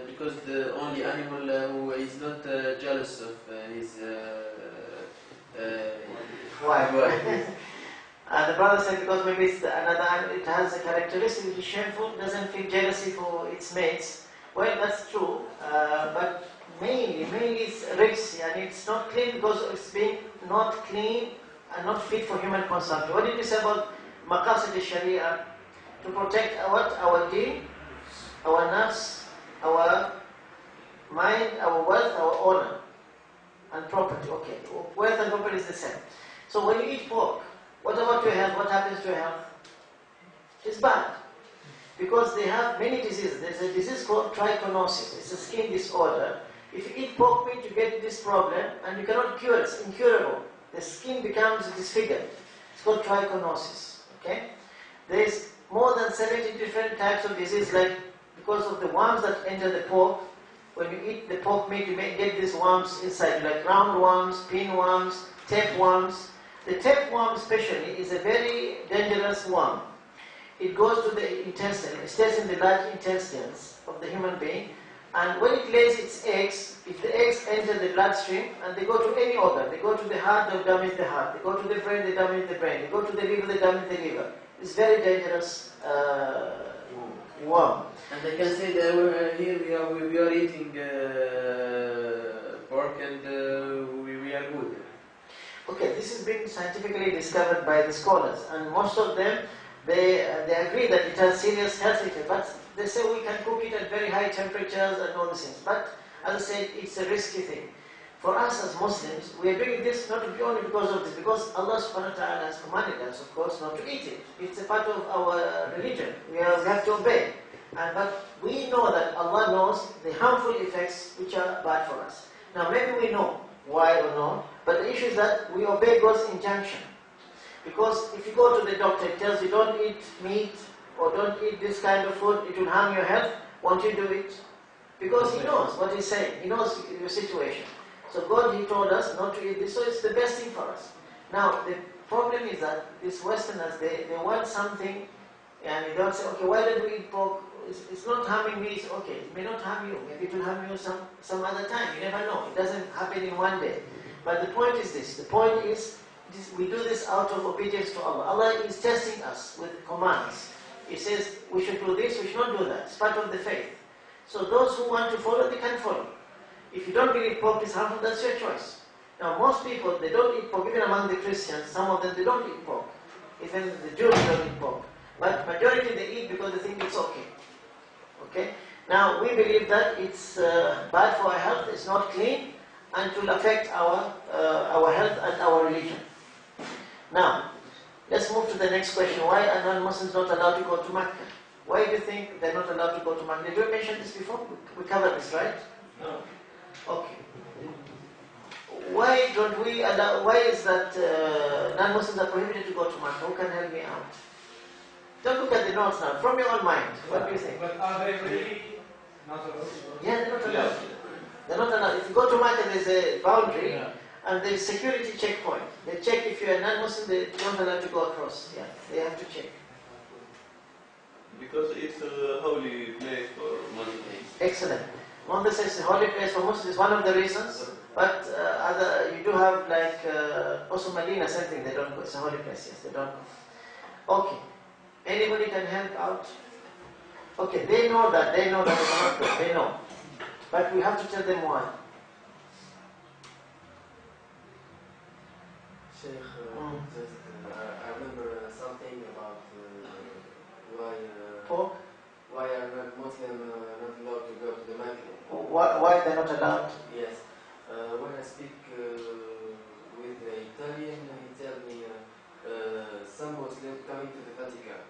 because the only animal who is not jealous of his Why? The brother said because maybe it's another animal, it has a characteristic which is shameful, doesn't feel jealousy for its mates. Well, that's true, but mainly it's risky, and it's not clean because it's being not clean and not fit for human consumption. What did you say about maqasid al-sharia? To protect our deen, our nafs, our mind, our wealth, our honor, and property. Okay, wealth and property is the same. So when you eat pork, what about your health? What happens to your health? It's bad. Because they have many diseases. There's a disease called trichinosis. It's a skin disorder. If you eat pork meat, you get this problem, and you cannot cure it. It's incurable. The skin becomes disfigured. It's called trichinosis. Okay? There's more than 70 different types of disease, like because of the worms that enter the pork. When you eat the pork meat, you may get these worms inside, like round worms, pinworms, tapeworms. The tapeworm especially is a very dangerous worm. It goes to the intestine, it stays in the large intestines of the human being, and when it lays its eggs, if the eggs enter the bloodstream and they go to any organ, they go to the heart, they damage the heart, they go to the brain, they damage the brain, they go to the liver, they damage the liver. It's very dangerous worm. And they can say that here we are eating pork and we are good. Okay, this has been scientifically discovered by the scholars, and most of them, they agree that it has serious health effects, but they say we can cook it at very high temperatures and all these things. But as I said, it's a risky thing. For us as Muslims, we are doing this not only because of this, because Allah subhanahu wa ta'ala has commanded us, of course, not to eat it. It's a part of our religion. We have to obey. But we know that Allah knows the harmful effects which are bad for us. Now maybe we know why or not, but the issue is that we obey God's injunction. Because if you go to the doctor, it tells you don't eat meat or don't eat this kind of food, it will harm your health, won't you do it? Because He knows what He's saying, He knows your situation. So God, He told us not to eat this, so it's the best thing for us. Now the problem is that these Westerners, they want something, and they don't say, okay, why don't we eat pork? It's not harming me, it's okay. It may not harm you, maybe it will harm you some other time, you never know. It doesn't happen in one day. But the point is this, the point is, we do this out of obedience to Allah. Allah is testing us with commands. He says, we should do this, we should not do that. It's part of the faith. So those who want to follow, they can follow. If you don't believe pork is harmful, that's your choice. Now most people, they don't eat pork, even among the Christians, some of them, they don't eat pork. Even the Jews don't eat pork. But majority, they eat because they think it's okay. Okay? Now, we believe that it's bad for our health, it's not clean, and it will affect our health and our religion. Now, let's move to the next question. Why are non-Muslims not allowed to go to Mecca? Why do you think they're not allowed to go to Mecca? Did we mention this before? We covered this, right? No. Okay. Why don't we allow, why is that non-Muslims are prohibited to go to Mecca? Who can help me out? Don't look at the notes now. From your own mind, what do you think? But are they really not allowed? Yeah, they're not allowed. They're not allowed. If you go to Mecca, there's a boundary. Yeah. And there's security checkpoint. They check if you're a non-Muslim, they don't allow to go across. Yeah, they have to check. Because it's a holy place for Muslims. Excellent. Manda says the holy place for Muslims is one of the reasons, but you do have like also Medina, same thing, they don't go. It's a holy place, yes, they don't go. Okay. Anybody can help out? Okay, they know that they cannot go, they know. But we have to tell them why. Sheikh, I remember something about why are non-Muslim not allowed to go to the Mecca. Why they're not allowed? Yes. When I speak with the Italian, he tells me some Muslims coming to the Vatican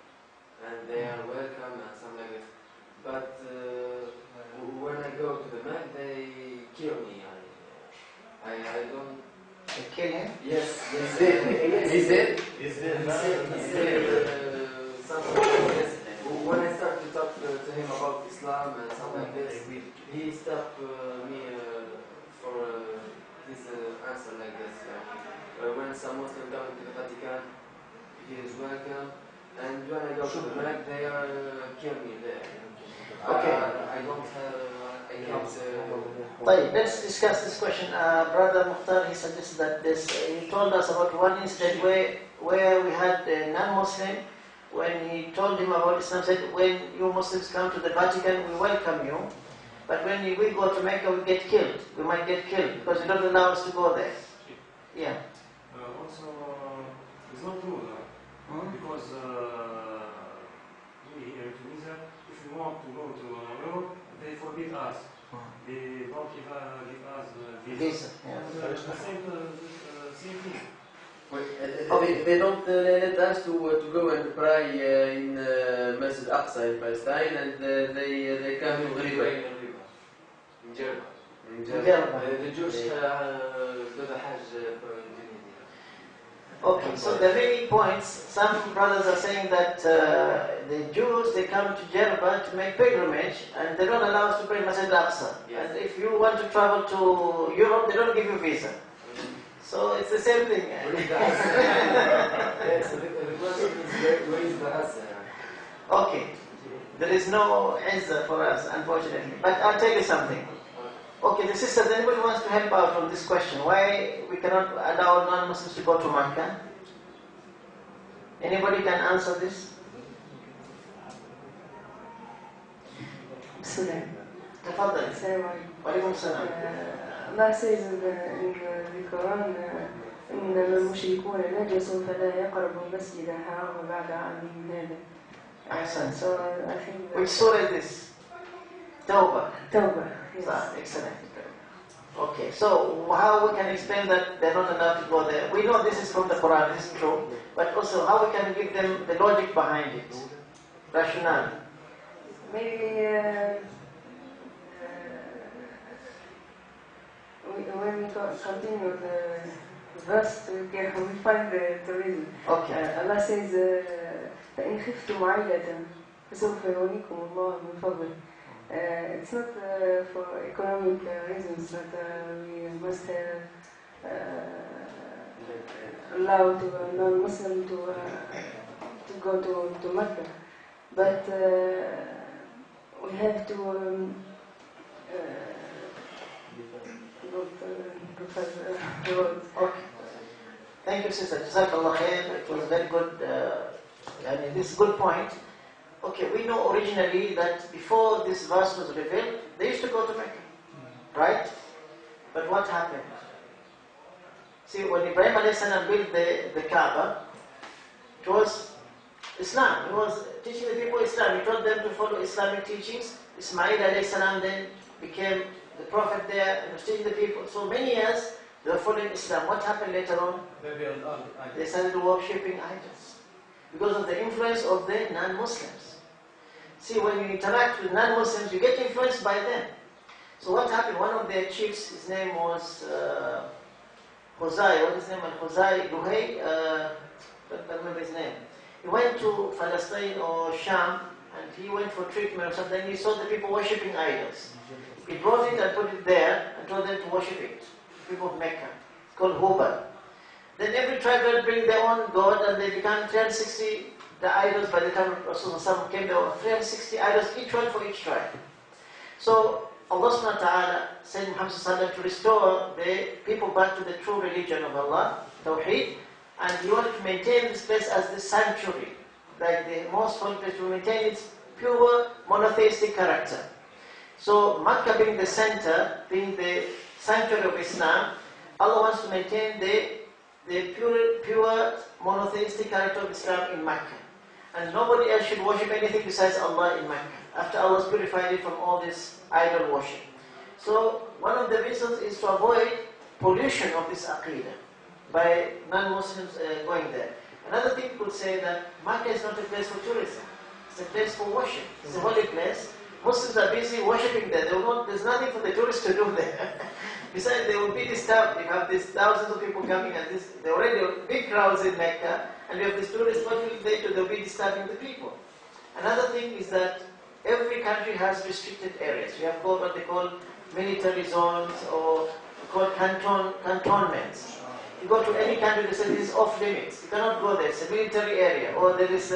and they are welcome and something like that. But when I go to the Mecca, they kill me. I don't. They kill him? Yes, he's dead. He's dead? Is there He said something like this. When I start to talk to him about Islam and something like this, he stopped me for this answer like this. When some Muslim come to the Vatican, he is welcome. And when I go to the Mecca, they are kill me there. Okay. I don't have. I can't. Right, let's discuss this question. Brother Mukhtar, he suggested that this. He told us about one incident where we had a non-Muslim. When he told him about Islam, said, when you Muslims come to the Vatican, we welcome you. But when we go to Mecca, we get killed. We might get killed because you don't allow us to go there. Yeah. Also, it's not true, because we here in Tunisia, if we want to go to Europe, they forbid us. They don't give us visa. Yeah. It's the same thing. They don't let us to go and pray in Masjid Aqsa in Palestine, and they come to Ghriba. In Jerba. The Jews do the Hajj for Indonesia. Okay, so there are many points. Some brothers are saying that the Jews, they come to Jerba to make pilgrimage and they don't allow us to pray Masjid Aqsa. Yes. And if you want to travel to Europe, they don't give you visa. So it's the same thing. Yes, the question is where is the Hajj? Okay, there is no answer for us, unfortunately. But I'll tell you something. Okay, the sisters, anybody wants to help out on this question? Why we cannot allow non-Muslims to go to Mecca? Anybody can answer this? Bismillah. تفضل. Assalamu alaikum. وعليكم السلام. Allah says in the Quran إن المشركون نجسوا فلا يقربوا المسجد الحرام بعد عامهم هذا. أحسن. So I think Which surah is this? Tawbah. Tawbah. Yes. Excellent. Okay, so how we can explain that they're not allowed to go there? We know this is from the Quran, this is true, but also how we can give them the logic behind it, rationale. Maybe when we continue the verse, we find the reason. Okay. Allah says, فإن خفتم عيلة فسوف يغنيكم الله من فضله. It's not for economic reasons that we must allow to a non-Muslim to go to Mecca, but we have to Okay. Thank you, sister. Jazakallah khair. It was very good. This is a good point. Okay, we know originally that before this verse was revealed, they used to go to Mecca, right? But what happened? See, when Ibrahim a.s. built the Kaaba, it was Islam. He was teaching the people Islam. He taught them to follow Islamic teachings. Ismail alayhi salam then became the prophet there and was teaching the people. So many years they were following Islam. What happened later on? They started worshipping idols because of the influence of the non-Muslims. See, when you interact with non-Muslims, you get influenced by them. So what happened? One of their chiefs, his name was Huzai. What is his name? Huzai Luhay. Don't remember his name. He went to Palestine or Sham, and he went for treatment or something. He saw the people worshipping idols. He brought it and put it there and told them to worship it. People of Mecca. It's called Hubal. Then every tribe will bring their own god, and they become 360 the idols. By the time Rasulullah came, there were 360 idols, each one for each tribe. So Allah subhanahu wa ta'ala sent Muhammad to restore the people back to the true religion of Allah, Tawheed, and he wanted to maintain this place as the sanctuary, like the most holy place, to maintain its pure monotheistic character. So Makkah being the center, being the sanctuary of Islam, Allah wants to maintain the pure monotheistic character of Islam in Makkah. And nobody else should worship anything besides Allah in Makkah, after Allah has purified it from all this idol worship. So one of the reasons is to avoid pollution of this aqidah by non-Muslims going there. Another thing could say that Makkah is not a place for tourism, it's a place for worship. It's a holy place. Muslims are busy worshipping there. There's nothing for the tourists to do there. Besides, they will be disturbed. You have these thousands of people coming, and there are already big crowds in Mecca, and you have these tourists. What will they do? They'll be disturbing the people. Another thing is that every country has restricted areas. We have what they call military zones, or called cantonments. You go to any country, they say this is off limits. You cannot go there. It's a military area, or there is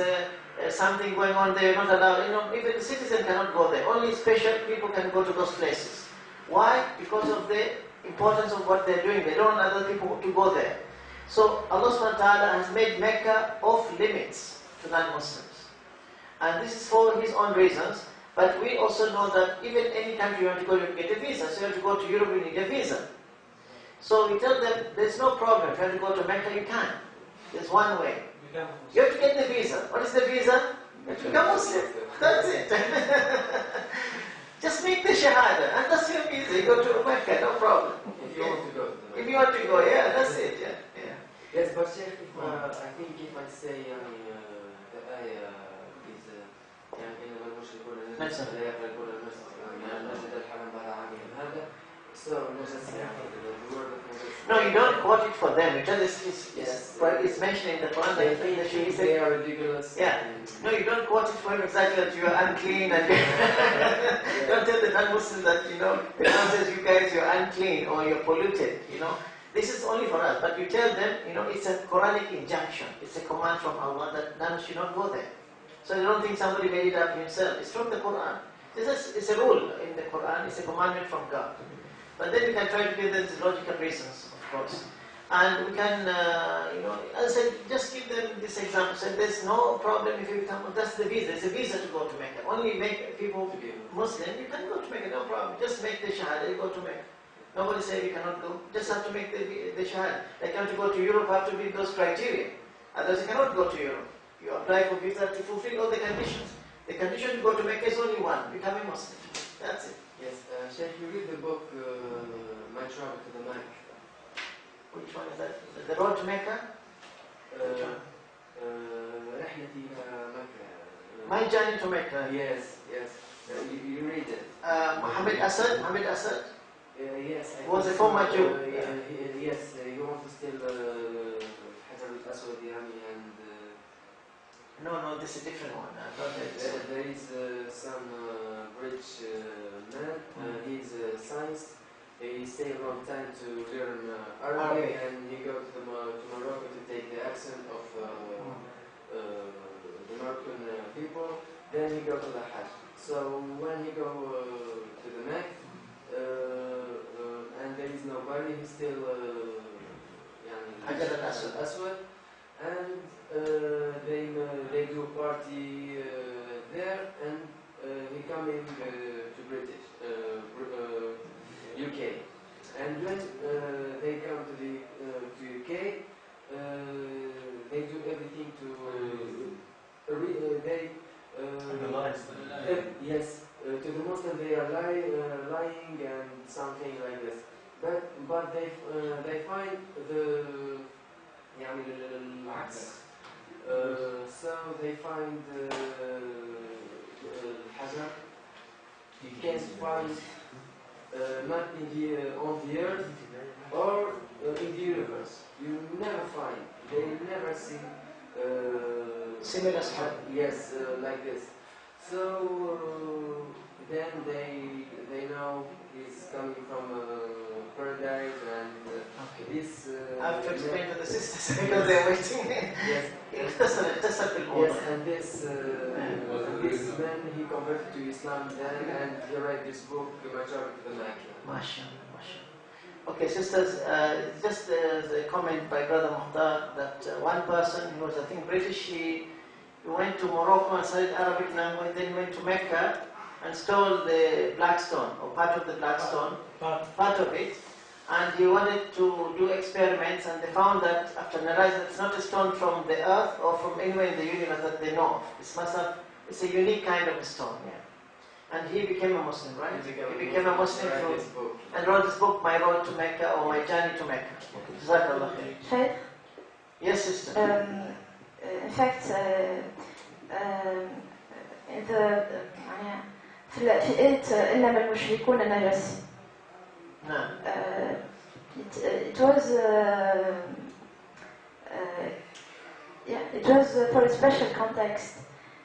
something going on there. You're not allowed. Even the citizen cannot go there. Only special people can go to those places. Why? Because of the importance of what they're doing. They don't want other people to go there. So Allah subhanahu wa ta'ala has made Mecca off limits to non-Muslims. And this is for His own reasons. But we also know that even any country you want to go, you get a visa. So you have to go to Europe, you need a visa. So we tell them, there's no problem. If you have to go to Mecca, you can. There's one way. You have to get the visa. What is the visa? You have to become Muslim. That's it. Just make the Shahada, and that's your visa. You go to Mecca, no problem. If you want to go. If you want to go, yeah, that's it, yeah. Yes, but Sheikh, I think if I say the ayah is إنما المشركون نجس لا يقربون المسجد المسجد الحرام بعد عامهم هذا so نجس the word of نجس. No, you don't quote it for them. You tell it's mentioned in the Quran. They are ridiculous. Yeah. No, you don't quote it for him exactly that you are unclean and don't tell the non-Muslims that the Quran says you guys you're unclean or you're polluted. This is only for us. But you tell them, it's a Quranic injunction. It's a command from Allah that none should not go there. So you don't think somebody made it up himself. It's from the Quran. It's a rule in the Quran. It's a commandment from God. But then we can try to give them the logical reasons, of course. And we can, as I said, just give them this example. So there's no problem if you become, that's the visa. It's a visa to go to Mecca. Only make people Muslim, you can go to Mecca, no problem. Just make the Shahada, you go to Mecca. Nobody say you cannot go. Just have to make the Shahada. Like you have to go to Europe, have to meet those criteria. Otherwise you cannot go to Europe. You apply for visa to fulfill all the conditions. The condition to go to Mecca is only one, become a Muslim. That's it. Yes, Sheikh, you read the book My Travel to the Mecca. Which one is that? The road to Mecca? Which one? رحلتي إلى مكة. My journey to Mecca. Yes. You read it. Muhammad Asad. Yes. He was a former Jew. Yes, he wants to steal Hajar al-Aswad and. No, this is a different one. I thought that there is some rich man. He's a scientist. He stayed a long time to learn Arabic, and he go to Morocco to take the accent of the Moroccan people. Then he go to the Hajj. So when he go to the Mecca, and there is nobody, he still Hajar al-Aswad. And they do party there, and he coming to British UK. And when they come to UK, they do everything to Yes. to the king and something like this. But they find the يعني العكس. So they find الحجر. You can't find not on the earth or in the universe. You never find. They never see similar stuff. Yes, like this. So then they know he's coming from paradise and this. I have to explain to the sisters because they're waiting. Yes. Yes, and this man he converted to Islam then, and he wrote this book, Majority of the Mecca. MashaAllah, MashaAllah. Okay, sisters, just a comment by Brother Muhtar that one person, he was I think British, he went to Morocco and studied Arabic language, then went to Mecca and stole the black stone, or part of the black stone, part of it, and he wanted to do experiments, and they found that after analyzing that it's not a stone from the earth or from anywhere in the universe that they know of. It's a unique kind of a stone, yeah. And he became a Muslim, right? He became a Muslim and wrote this book, My Road to Mecca, or My Journey to Mecca. Jazakallah khair. Sheikh? Yes, sister. In fact, في آية إنما المشركون نجس. نعم. It was for a special context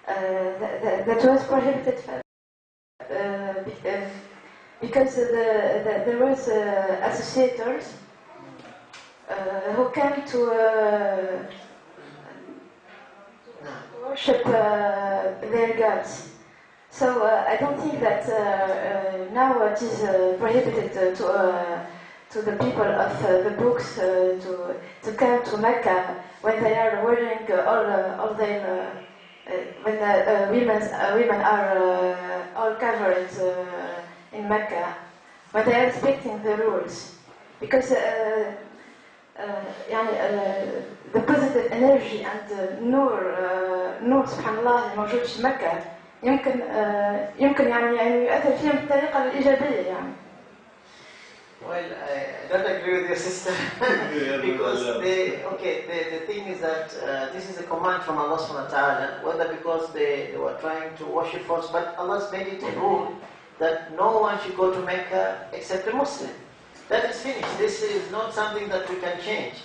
that was prohibited because there was associators who came to worship their gods. So I don't think that now it is prohibited to the people of the books to come to Mecca when they are wearing all their when women are all covered in Mecca, when they are respecting the rules, because the positive energy and نور سبحان الله الموجود في مكة يمكن يعني يؤثر فيهم بالطريقة الإيجابية يعني. Well, I don't agree with your sister because the thing is that this is a command from Allah subhanahu wa ta'ala, whether because they were trying to worship false, but Allah's made it a rule that no one should go to Mecca except a Muslim. That is finished. This is not something that we can change.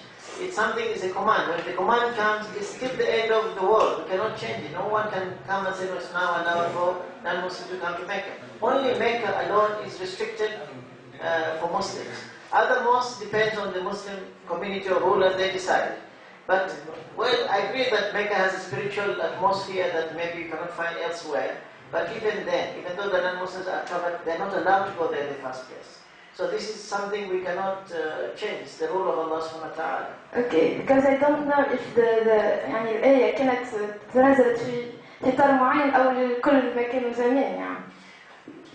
It's something, is a command. When the command comes, it's till the end of the world. We cannot change it. No one can come and say, no, it's now allowed for non-Muslims to come to Mecca. Only Mecca alone is restricted for Muslims. Other mosques depends on the Muslim community or rulers, they decide. But, well, I agree that Mecca has a spiritual atmosphere that maybe you cannot find elsewhere. But even then, even though the non-Muslims are covered, they're not allowed to go there in the first place. So this is something we cannot change. It's the rule of Allah subhanahu wa ta'ala. Okay, because I don't know if يعني الآية كانت تنزلت في إطار معين أو لكل مكان وزمان يعني.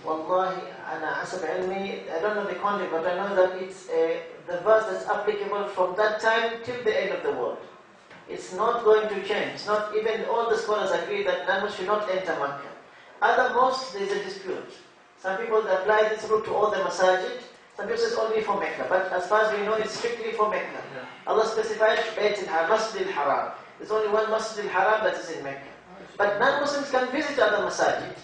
والله أنا حسب علمي, I don't know the context, but I know that it's the verse that's applicable from that time till the end of the world. It's not going to change. It's not, even all the scholars agree that non-Muslims should not enter Makkah. Other mosques, there is a dispute. Some people apply this rule to all the masajid. Some people say it's only for Mecca. But as far as we know, it's strictly for Mecca. Allah specified Bayt al-Haram, Masjid al-Haram. There's only one Masjid al-Haram that is in Mecca. But non-Muslims can visit other masajid.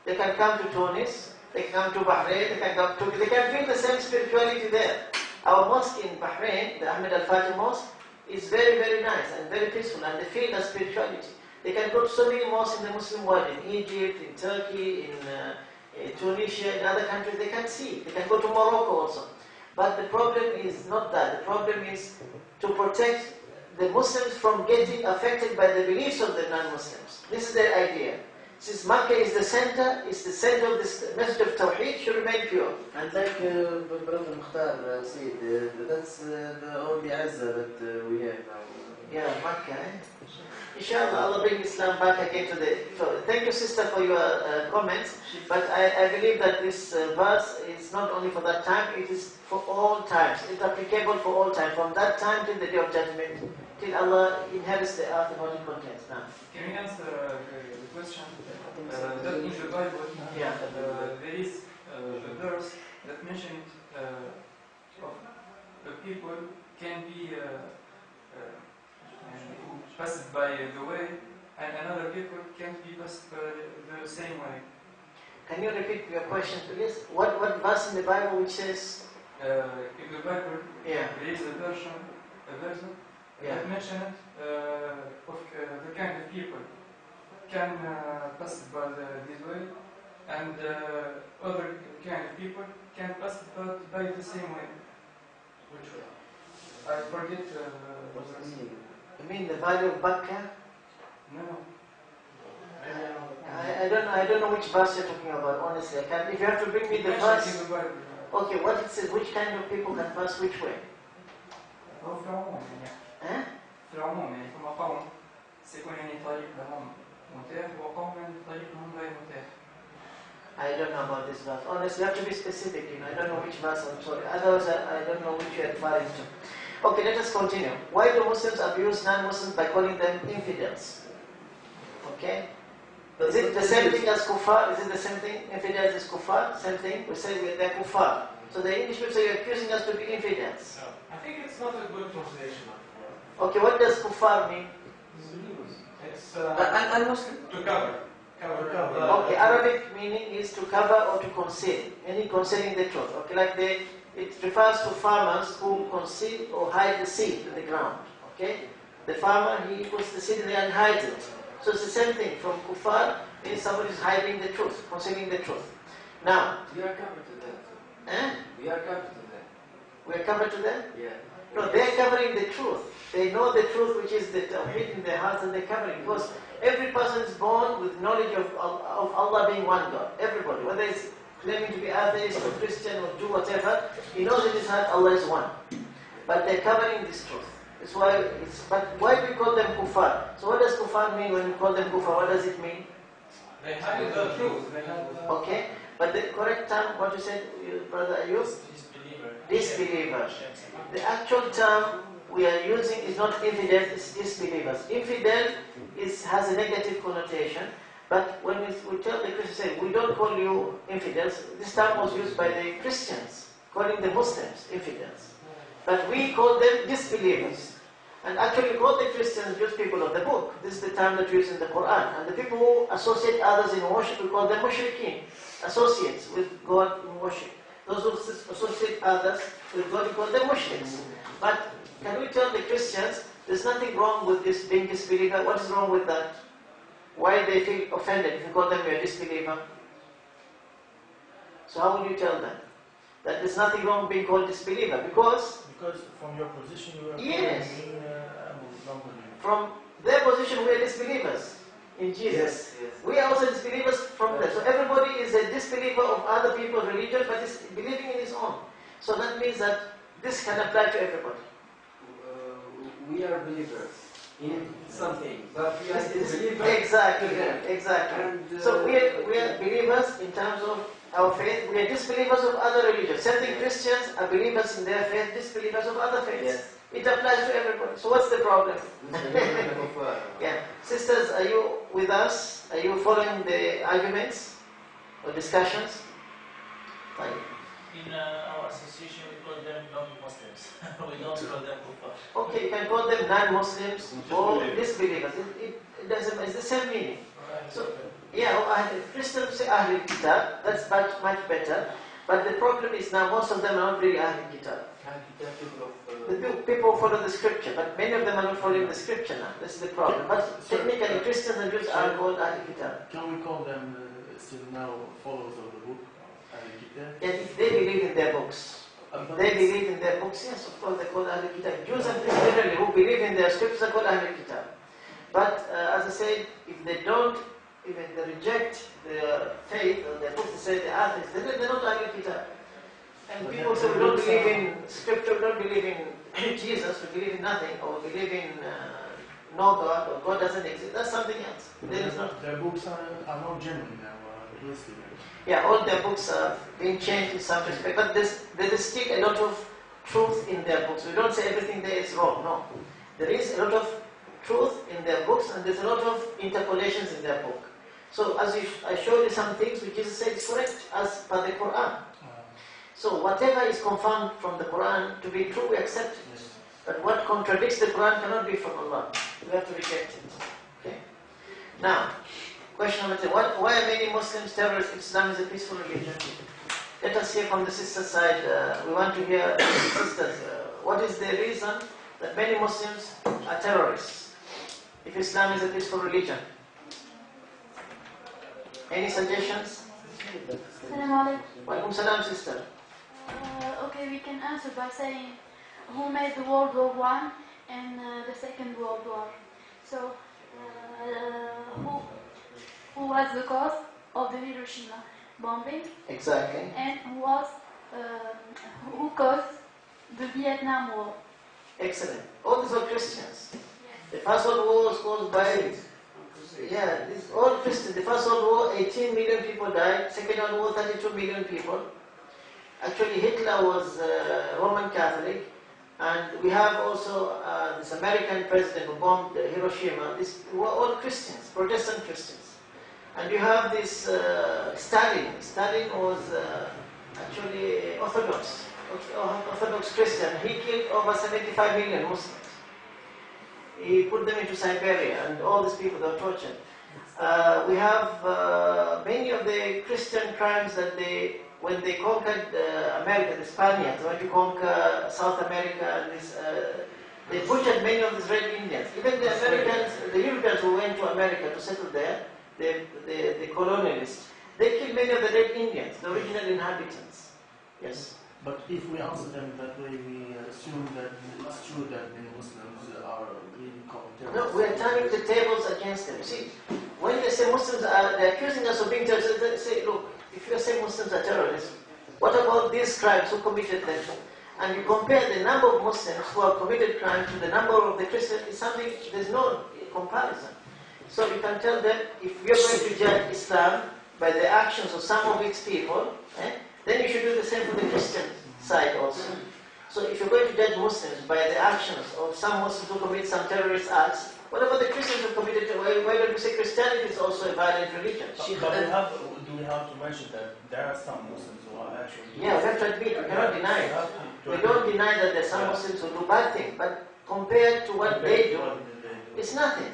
They can come to Tunis, they can come to Bahrain, they can come to, they can feel the same spirituality there. Our mosque in Bahrain, the Ahmed Al-Fatih Mosque, is very, very nice and very peaceful, and they feel the spirituality. They can go to so many mosques in the Muslim world, in Egypt, in Turkey, in Tunisia, in other countries, they can see. They can go to Morocco also. But the problem is not that. The problem is to protect the Muslims from getting affected by the beliefs of the non-Muslims. This is their idea. Since Makkah is the center of this message of Tawheed, should remain pure. And like Brother Mukhtar said, that's the only Azza that we have now. Yeah, Makkah. Inshallah, Allah bring Islam back again to the... So, thank you, sister, for your comments. But I believe that this verse is not only for that time, it is for all times. It's applicable for all time, from that time till the Day of Judgment, till Allah inherits the earth and what it contains. Now, can we answer the question? That in the Bible, yeah. there is a verse that mentioned of the people can be passed by the way, and another people can't be passed the same way. Can you repeat your question, please? What verse in the Bible which says? In the Bible, Yeah. there is a version Yeah. that mentioned of the kind of people can pass by this way, and other kind of people can pass by the same way. Which way? I forget. What's the meaning? You mean the value of Bakka? No. I don't know which verse you're talking about, honestly. If you have to bring me the verse. In the Bible. Okay, what it says, which kind of people can pass which way? هو في العموم يعني. Eh? في العموم يعني فما قوم سيكون يعني طريق لهم متاح وقوم طريق لهم غير متاح. I don't know about this verse. Honestly, you have to be specific, I don't know which verse, I'm sorry. Otherwise, I don't know which you're referring to. Okay, let us continue. Why do Muslims abuse non-Muslims by calling them infidels? Okay? Is it the same thing as kuffar? Is it the same thing? Infidels is kuffar? Same thing? We say they're kuffar. So the English people say you're accusing us to be infidels. I think it's not a good translation of Okay, what does kuffar mean? it's Muslim. to cover. Okay, Arabic meaning is to cover or to conceal, meaning concealing the truth. Okay, like it refers to farmers who conceal or hide the seed in the ground. Okay, the farmer, he puts the seed in there and hides it. So it's the same thing. From kuffar means somebody is hiding the truth, concealing the truth. Now, We are covered to that. eh? We are covered to that. We are covered to them. Yeah. No, they are covering the truth. They know the truth, which is the tawhid in their hearts, and they're covering. Because every person is born with knowledge of Allah being one God. Everybody, whether it's claiming to be atheist or Christian or Jew, whatever, he knows in his heart Allah is one. But they're covering this truth. That's why but why do we call them kuffar? So what does kuffar mean when we call them kuffar? What does it mean? They hide the truth. Okay, but the correct term, what you said, brother Ayub? Disbelievers. The actual term we are using is not infidel, it's disbelievers. Infidel has a negative connotation, but when we tell the Christians, say, we don't call you infidels, this term was used by the Christians, calling the Muslims infidels. But we call them disbelievers. And actually we call the Christians just people of the book. This is the term that we use in the Quran. And the people who associate others in worship, we call them mushrikeen, associates with God in worship. Those who associate others with God, we call them mushriks. But can we tell the Christians, there's nothing wrong with this being disbeliever? What is wrong with that? Why they feel offended if you call them a disbeliever? So how would you tell them? That there's nothing wrong being called disbeliever? Because from your position you are yes. non-believer. From their position we are disbelievers in Jesus. Yes. We are also disbelievers from them. So everybody is a disbeliever of other people's religion, but is believing in his own. So that means that this can apply to everybody. We are believers in something, but we are still believers. Exactly. And, So we are believers in terms of our faith. We are disbelievers of other religions. Same thing, Christians are believers in their faith, disbelievers of other faiths. Yes. It applies to everybody. So what's the problem? Yeah. Sisters, are you with us? Are you following the arguments or discussions? Fine. In our association, we call them non-Muslims. We don't call them kuffar. Okay, you can call them non-Muslims or disbelievers. It doesn't. It's the same meaning. So, yeah, Christians say Ahlul Kitab. That's much better. But the problem is now most of them are not really Ahlul Kitab. The people follow the scripture, but many of them are not following the scripture now. This is the problem. But technically, Christians and Jews are called Ahlul Kitab. Can we call them still now followers of the book? Ahlul Kitab? And if they believe in their books, yes, of course, they're called Ahlul Kitab. Jews and Christians generally who believe in their scriptures are called Ahlul Kitab. But as I said, if they don't, even they reject their faith or their books, they say they are atheists, then they're not Ahlul Kitab. And people say we don't believe in scripture, we don't believe in Jesus, we believe in nothing, or we believe in no God, or God doesn't exist. That's something else. There is not. Their books are not genuine now, listed. Yeah, all their books are being changed in some respect, but there is still a lot of truth in their books. We don't say everything there is wrong, no. There is a lot of truth in their books, and there's a lot of interpolations in their book. So as I showed you some things which Jesus said is correct as per the Quran. So whatever is confirmed from the Quran to be true, we accept it. But what contradicts the Quran cannot be from Allah. We have to reject it. Okay? Now, question number 2. Why are many Muslims terrorists if Islam is a peaceful religion? Let us hear from the sister side. We want to hear sisters. What is the reason that many Muslims are terrorists if Islam is a peaceful religion? Any suggestions? Assalamu alaikum. Walaikum salam, sister. Okay, we can answer by saying who made the World War I and the Second World War. So, who was the cause of the Hiroshima bombing? Exactly. And who caused the Vietnam War? Excellent. All these are Christians. The First World War was caused by, this all Christians. The First World War, 18 million people died. Second World War, 32 million people. Actually, Hitler was Roman Catholic, and we have also this American president who bombed Hiroshima. These were all Christians, Protestant Christians. And you have this Stalin. Stalin was actually Orthodox Christian. He killed over 75 million Muslims. He put them into Siberia, and all these people were tortured. We have many of the Christian crimes that when they conquered America, the Spaniards went to conquer South America, they butchered many of these red Indians. Even the Americans, the Europeans who went to America to settle there, the colonialists, they killed many of the red Indians, the original inhabitants. Yes. But if we answer them that way, we assume that it's true that many Muslims are being called terrorists. No, we are turning the tables against them. See, when they say Muslims they're accusing us of being terrorists, they say, look, if you say Muslims are terrorists, what about these crimes, who committed them? And you compare the number of Muslims who have committed crimes to the number of the Christians, it's something, there's no comparison. So you can tell them, if we are going to judge Islam by the actions of some of its people, then you should do the same for the Christian side also. So if you're going to judge Muslims by the actions of some Muslims who commit some terrorist acts, what about the Christians who committed, why don't you say Christianity is also a violent religion? But do we have to mention that there are some Muslims who are actually... Yeah, we have to admit, we cannot deny it. We don't deny that there are some Muslims who do bad things, but compared to what they do, it's nothing.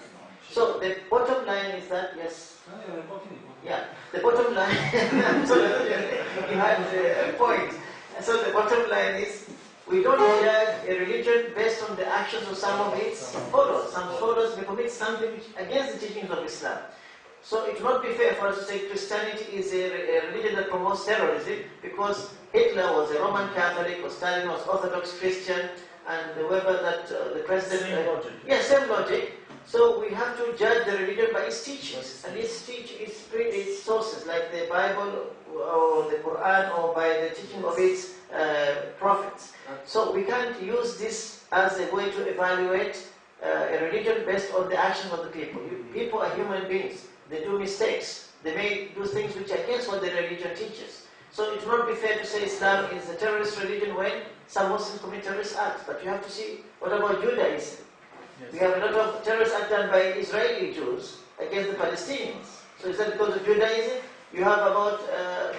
So the bottom line is that, yes, yeah, the bottom line, you had a point. So the bottom line is, we don't judge a religion based on the actions of some of its followers. Some followers may commit something against the teachings of Islam. So it will not be fair for us to say Christianity is a religion that promotes terrorism, because Hitler was a Roman Catholic, or Stalin was Orthodox Christian, and whoever that the president... Same logic. Yeah, same logic. So we have to judge the religion by its teachings, and its sources, like the Bible or the Quran, or by the teaching of its prophets. So we can't use this as a way to evaluate a religion based on the actions of the people. People are human beings. They do mistakes. They may do things which are against what the religion teaches. So it will not be fair to say Islam is a terrorist religion when some Muslims commit terrorist acts. But you have to see, what about Judaism? Yes. We have a lot of terrorist acts done by Israeli Jews against the Palestinians. So is that because of Judaism? You have about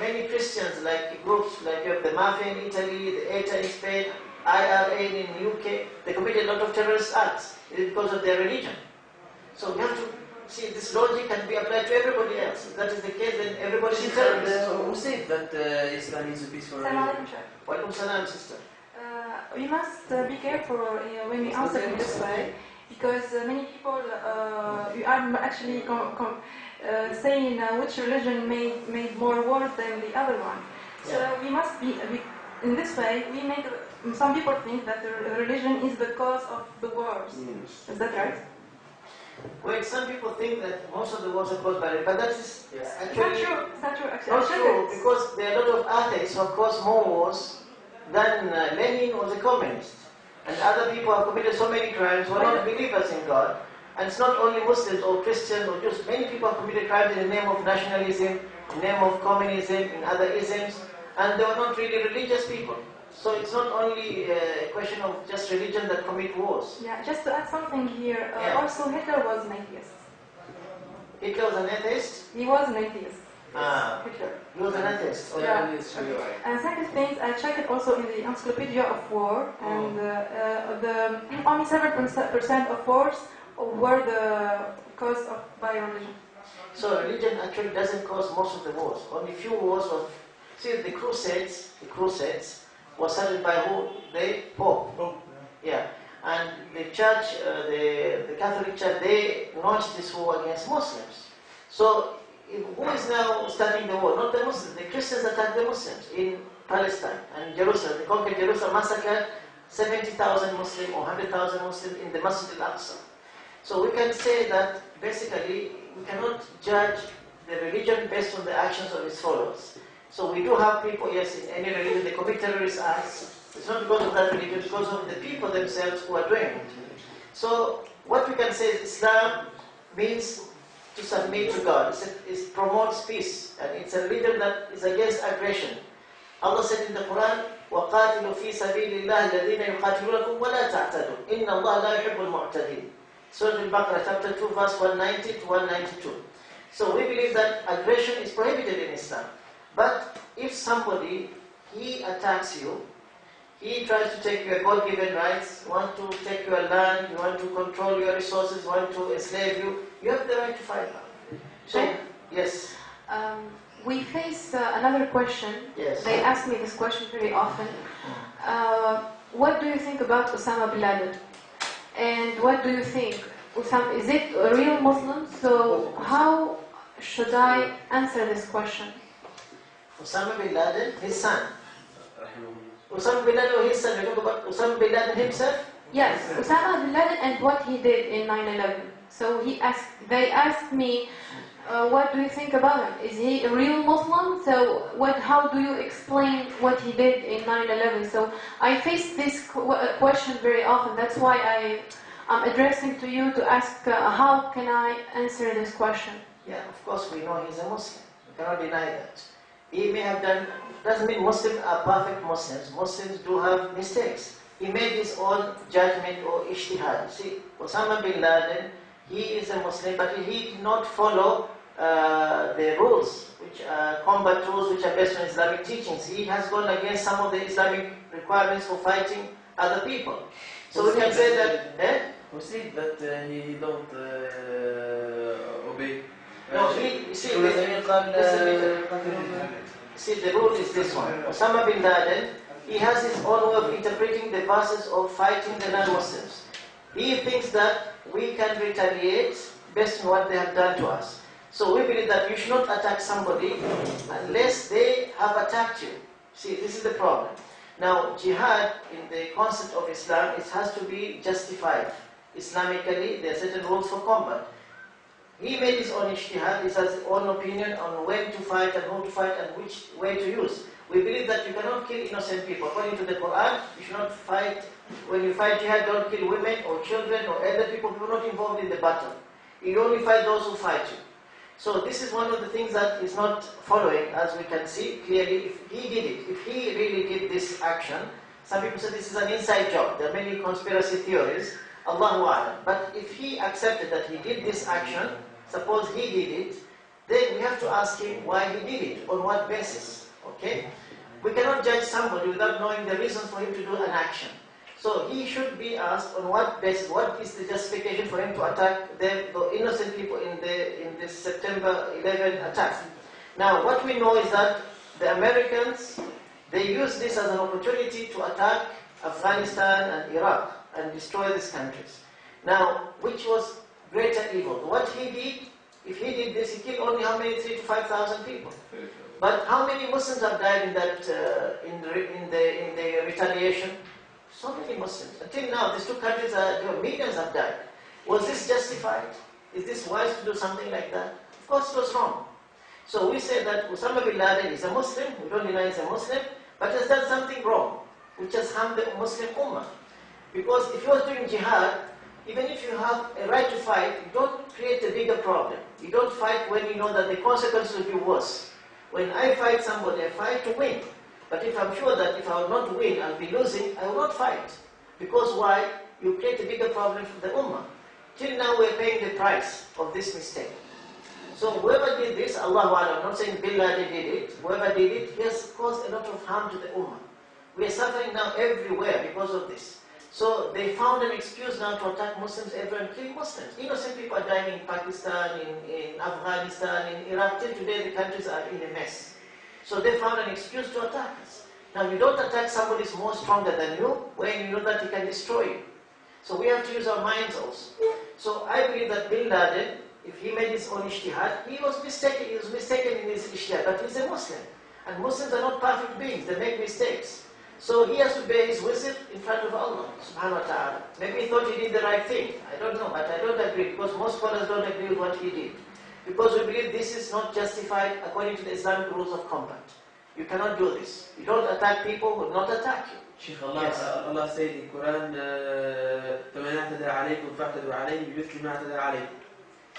many Christians, like groups, like you have the Mafia in Italy, the ETA in Spain, IRA in UK. They committed a lot of terrorist acts. It is because of their religion. So we have to see this logic can be applied to everybody else. If that is the case, then everybody is terrorist. Who said that Islam is a peaceful religion? Walaikum salam, sister. We must be careful when we answer in this way, because many people are actually saying which religion made more wars than the other one. So we must be in this way. We make some people think that the religion is the cause of the wars. Is that right? Well, some people think that most of the wars are caused by religion, but that is actually not true. Actually, not true, because there are a lot of atheists who have caused more wars than Lenin was a communist. And other people have committed so many crimes who are not believers in God. And it's not only Muslims or Christians or Jews. Many people have committed crimes in the name of nationalism, in the name of communism, in other isms, and they were not really religious people. So it's not only a question of just religion that commit wars. Yeah, just to add something here, also Hitler was an atheist. Hitler was an atheist? He was an atheist. Hitler. He was an atheist. Yeah. And second thing, I checked it also in the Encyclopedia of War, and only 7% of wars were the cause of by religion. So religion actually doesn't cause most of the wars. Only few wars was. See, the Crusades was started by who? The Pope. Yeah. And the church, the Catholic Church, they launched this war against Muslims. So who is now starting the war? Not the Muslims. The Christians attacked the Muslims in Palestine and Jerusalem. They conquered Jerusalem, massacred 70,000 Muslims or 100,000 Muslims in the Masjid al-Aqsa. So we can say that basically we cannot judge the religion based on the actions of its followers. So we do have people, yes, in any religion, they commit terrorist acts. It's not because of that religion, it's because of the people themselves who are doing it. So what we can say is Islam means to submit to God. It promotes peace, and it's a religion that is against aggression. Allah said in the Quran, وَقَاتِلُوا فِي سَبِيلِ اللَّهِ الَّذِينَ يُقَاتِلُونَكُمْ وَلَا تَعْتَدُوا إِنَّ اللَّهَ لَا يُحِبُّ الْمُعْتَدِينَ. Surah Al-Baqarah, chapter 2, verse 190 to 192. So we believe that aggression is prohibited in Islam. But if somebody, he attacks you, he tries to take your God-given rights, want to take your land, you want to control your resources, want to enslave you, you have the right to fight back. So, yes. We face another question. Yes. They ask me this question very often. What do you think about Osama bin Laden? And what do you think? Is it a real Muslim? So how should I answer this question? Osama bin Laden, his son. Osama bin Laden or his son? You talk about Osama bin Laden himself? Yes, Osama bin Laden and what he did in 9/11. So they asked me, what do you think about him? Is he a real Muslim? So how do you explain what he did in 9/11? So I face this question very often. That's why I'm addressing to you to ask how can I answer this question? Yeah, of course we know he's a Muslim. We cannot deny that. He may have done, doesn't mean Muslims are perfect Muslims. Muslims do have mistakes. He made his own judgment or ijtihad. See, Osama bin Laden, he is a Muslim, but he did not follow the rules, which are combat rules, which are based on Islamic teachings. He has gone against some of the Islamic requirements for fighting other people. So we can say that. We see that he don't obey. No, see, the rule is this one. Osama bin Laden, he has his own way of interpreting the verses of fighting the non-Muslims. He thinks that we can retaliate based on what they have done to us. So we believe that you should not attack somebody unless they have attacked you. See, this is the problem. Now, jihad in the concept of Islam, it has to be justified. Islamically, there are certain rules for combat. He made his own ijtihad, he has his own opinion on when to fight and who to fight and which way to use. We believe that you cannot kill innocent people. According to the Quran, you should not fight, when you fight jihad, don't kill women or children or elder people who are not involved in the battle. You only fight those who fight you. So this is one of the things that is not following, as we can see clearly. If he did it, if he really did this action, some people say this is an inside job. There are many conspiracy theories, Allahu A'lam. But if he accepted that he did this action, suppose he did it, then we have to ask him why he did it, on what basis, okay? We cannot judge somebody without knowing the reason for him to do an action. So he should be asked on what basis, what is the justification for him to attack the innocent people in the September 11 attack. Now what we know is that the Americans, they use this as an opportunity to attack Afghanistan and Iraq and destroy these countries. Now, which was greater evil? What he did, if he did this, he killed only how many? 3,000 to 5,000 people. But how many Muslims have died in that in the retaliation? So many Muslims. Until now, these two countries millions have died. Was this justified? Is this wise to do something like that? Of course, it was wrong. So we say that Osama bin Laden is a Muslim. We don't deny he's a Muslim, but has done something wrong, which has harmed the Muslim Ummah. Because if you are doing jihad, even if you have a right to fight, you don't create a bigger problem. You don't fight when you know that the consequences will be worse. When I fight somebody, I fight to win. But if I'm sure that if I will not win, I'll be losing, I will not fight. Because why? You create a bigger problem for the Ummah. Till now we're paying the price of this mistake. So whoever did this, Allahu Alam, I'm not saying Bin Laden did it, whoever did it, he has caused a lot of harm to the Ummah. We are suffering now everywhere because of this. So they found an excuse now to attack Muslims everywhere and kill Muslims. Innocent people are dying in Pakistan, in Afghanistan, in Iraq. Till today the countries are in a mess. So they found an excuse to attack us. Now you don't attack somebody who's more stronger than you when you know that he can destroy you. So we have to use our minds also. So I believe that Bin Laden, if he made his own ijtihad, he was mistaken in his ijtihad, but he's a Muslim. And Muslims are not perfect beings, they make mistakes. So he has to bear his wizard in front of Allah, subhanahu wa ta'ala. Maybe he thought he did the right thing. I don't know, but I don't agree, because most scholars don't agree with what he did. Because we believe this is not justified according to the Islamic rules of combat. You cannot do this. You don't attack people who will not attack you. Sheikh, Allah said in Quran, فَمَنْ اعْتَدَى عَلَيْكُمْ فَاعْتَدُوا عَلَيْهِ بِمِثْلِ مَا اعْتَدَى عَلَيْكُم.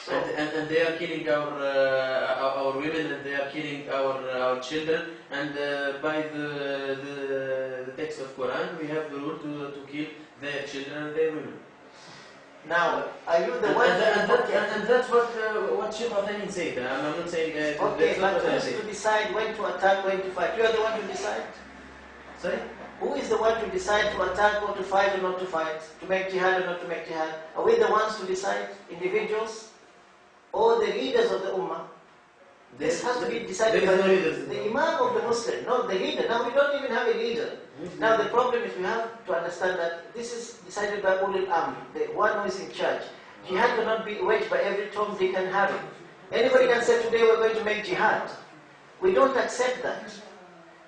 And they are killing our women, and they are killing our children, and by the text of Quran we have the rule to kill their children and their women. Now, are you the one? And that's what Sheikh Al-Thani said. I'm not saying okay, but who is to decide when to attack, when to fight? You are the one to decide. Sorry? Who is the one to decide to attack or to fight or not to fight? To make jihad or not to make jihad? Are we the ones to decide? Individuals? Or the leaders of the Ummah? This has to be decided by the Imam of the Muslim, not the leader. Now we don't even have a leader. Now the problem is we have to understand that this is decided by Ulul Amr, the one who is in charge. Jihad cannot be waged by every Tom, Dick and Harry. Anybody can say today we're going to make jihad. We don't accept that.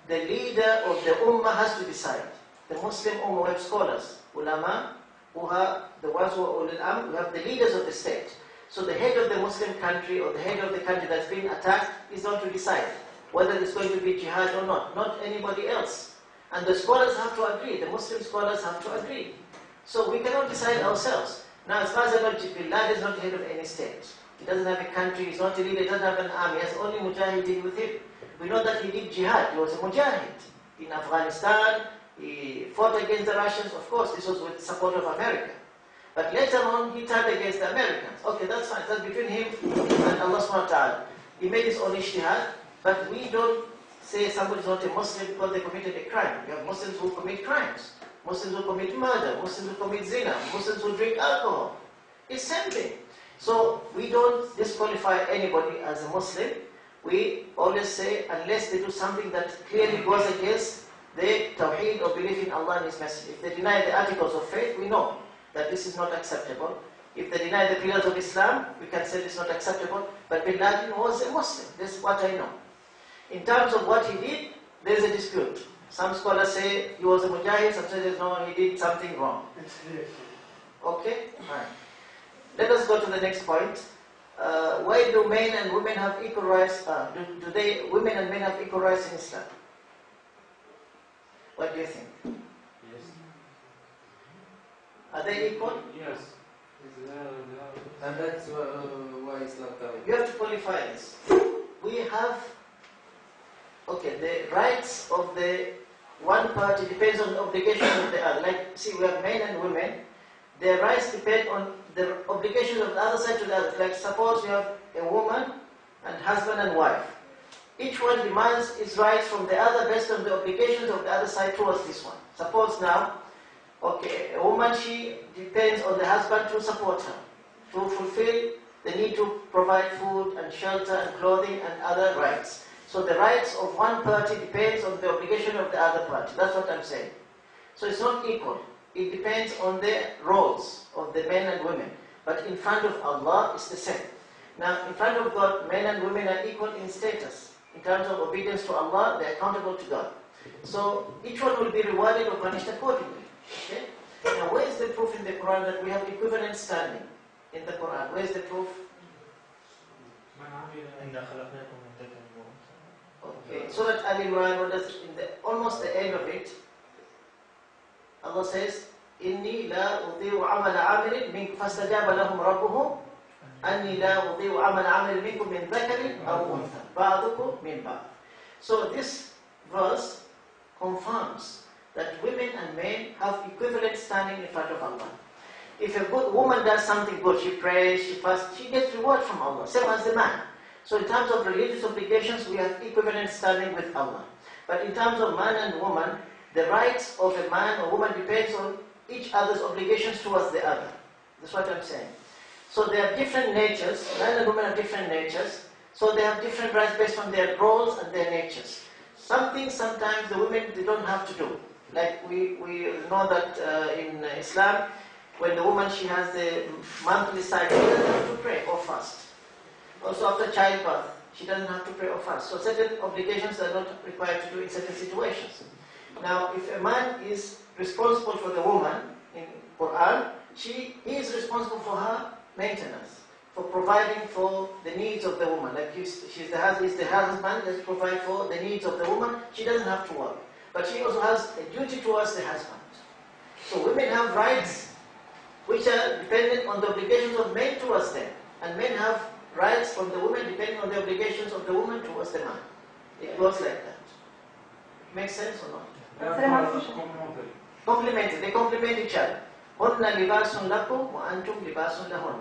The leader of the Ummah has to decide. The Muslim Ummah, we have scholars, ulama, who have the ones who are Ulul Amr, we have the leaders of the state. So the head of the Muslim country or the head of the country that's been attacked is not to decide whether it's going to be jihad or not anybody else. And the scholars have to agree, the Muslim scholars have to agree. So we cannot decide ourselves. Now as far as I know, Bin Laden is not the head of any state. He doesn't have a country, he's not a leader, he doesn't have an army, he has only mujahideen with him. We know that he did jihad, he was a mujahid. In Afghanistan, he fought against the Russians, of course this was with support of America. But later on, he turned against the Americans. Okay, that's fine. That's between him and Allah subhanahu wa ta'ala. He made his own ijtihad, but we don't say somebody is not a Muslim because they committed a crime. We have Muslims who commit crimes. Muslims who commit murder. Muslims who commit zina. Muslims who drink alcohol. It's same thing. So we don't disqualify anybody as a Muslim. We always say, unless they do something that clearly goes against the tawheed or belief in Allah and His Message. If they deny the articles of faith, we know that this is not acceptable. If they deny the pillars of Islam, we can say this is not acceptable. But Bin Laden was a Muslim. This is what I know. In terms of what he did, there is a dispute. Some scholars say he was a mujahid, some say no, he did something wrong. Okay? Fine. Let us go to the next point. Why do men and women have equal rights? Women and men have equal rights in Islam? What do you think? Are they equal? Yes. And that's why Islam coming. You have to qualify this. We have, okay, the rights of the one party depends on the obligations of the other. Like, see, we have men and women. Their rights depend on the obligations of the other side to the other. Like, suppose you have a woman and husband and wife. Each one demands its rights from the other based on the obligations of the other side towards this one. Suppose now, okay, a woman, she depends on the husband to support her, to fulfill the need to provide food and shelter and clothing and other rights. So the rights of one party depends on the obligation of the other party. That's what I'm saying. So it's not equal. It depends on the roles of the men and women. But in front of Allah, it's the same. Now, in front of God, men and women are equal in status. In terms of obedience to Allah, they're accountable to God. So each one will be rewarded or punished accordingly. Okay? Now, where is the proof in the Quran that we have equivalent standing in the Quran? Where is the proof? Okay, Surah Al-Imran, almost the end of it, Allah says, إِنِّي لَا أُطِيعُ عَمَلَ عَامِلٍ مِنْكُمْ فَاسْتَجَابَ لَهُمْ رَبُّهُمْ أَنِّي لَا أُطِيعُ عَمَلَ عَامِلٍ مِنْكُمْ مِنْ ذَكَرٍ أَوْ أُنْثَى بَعْضُكُمْ مِنْ بَعْضٍ. So this verse confirms that women and men have equivalent standing in front of Allah. If a good woman does something good, she prays, she fasts, she gets reward from Allah, same as the man. So in terms of religious obligations, we have equivalent standing with Allah. But in terms of man and woman, the rights of a man or woman depends on each other's obligations towards the other. That's what I'm saying. So they have different natures, man and woman have different natures, so they have different rights based on their roles and their natures. Some things sometimes the women, they don't have to do. Like we know that in Islam, when the woman, she has the monthly cycle, she doesn't have to pray or fast. Also after childbirth, she doesn't have to pray or fast. So certain obligations are not required to do in certain situations. Now, if a man is responsible for the woman in Quran, he is responsible for her maintenance, for providing for the needs of the woman. Like he's the husband that provide for the needs of the woman. She doesn't have to work, but she also has a duty towards the husband. So women have rights which are dependent on the obligations of men towards them, and men have rights from the women depending on the obligations of the woman towards the man. It goes like that. Makes sense or not? Complementary. They complement each other. هُنَّ لِبَاسٌ لَكُمْ وَأَنْتُمْ لِبَاسٌ لَهُنَّ.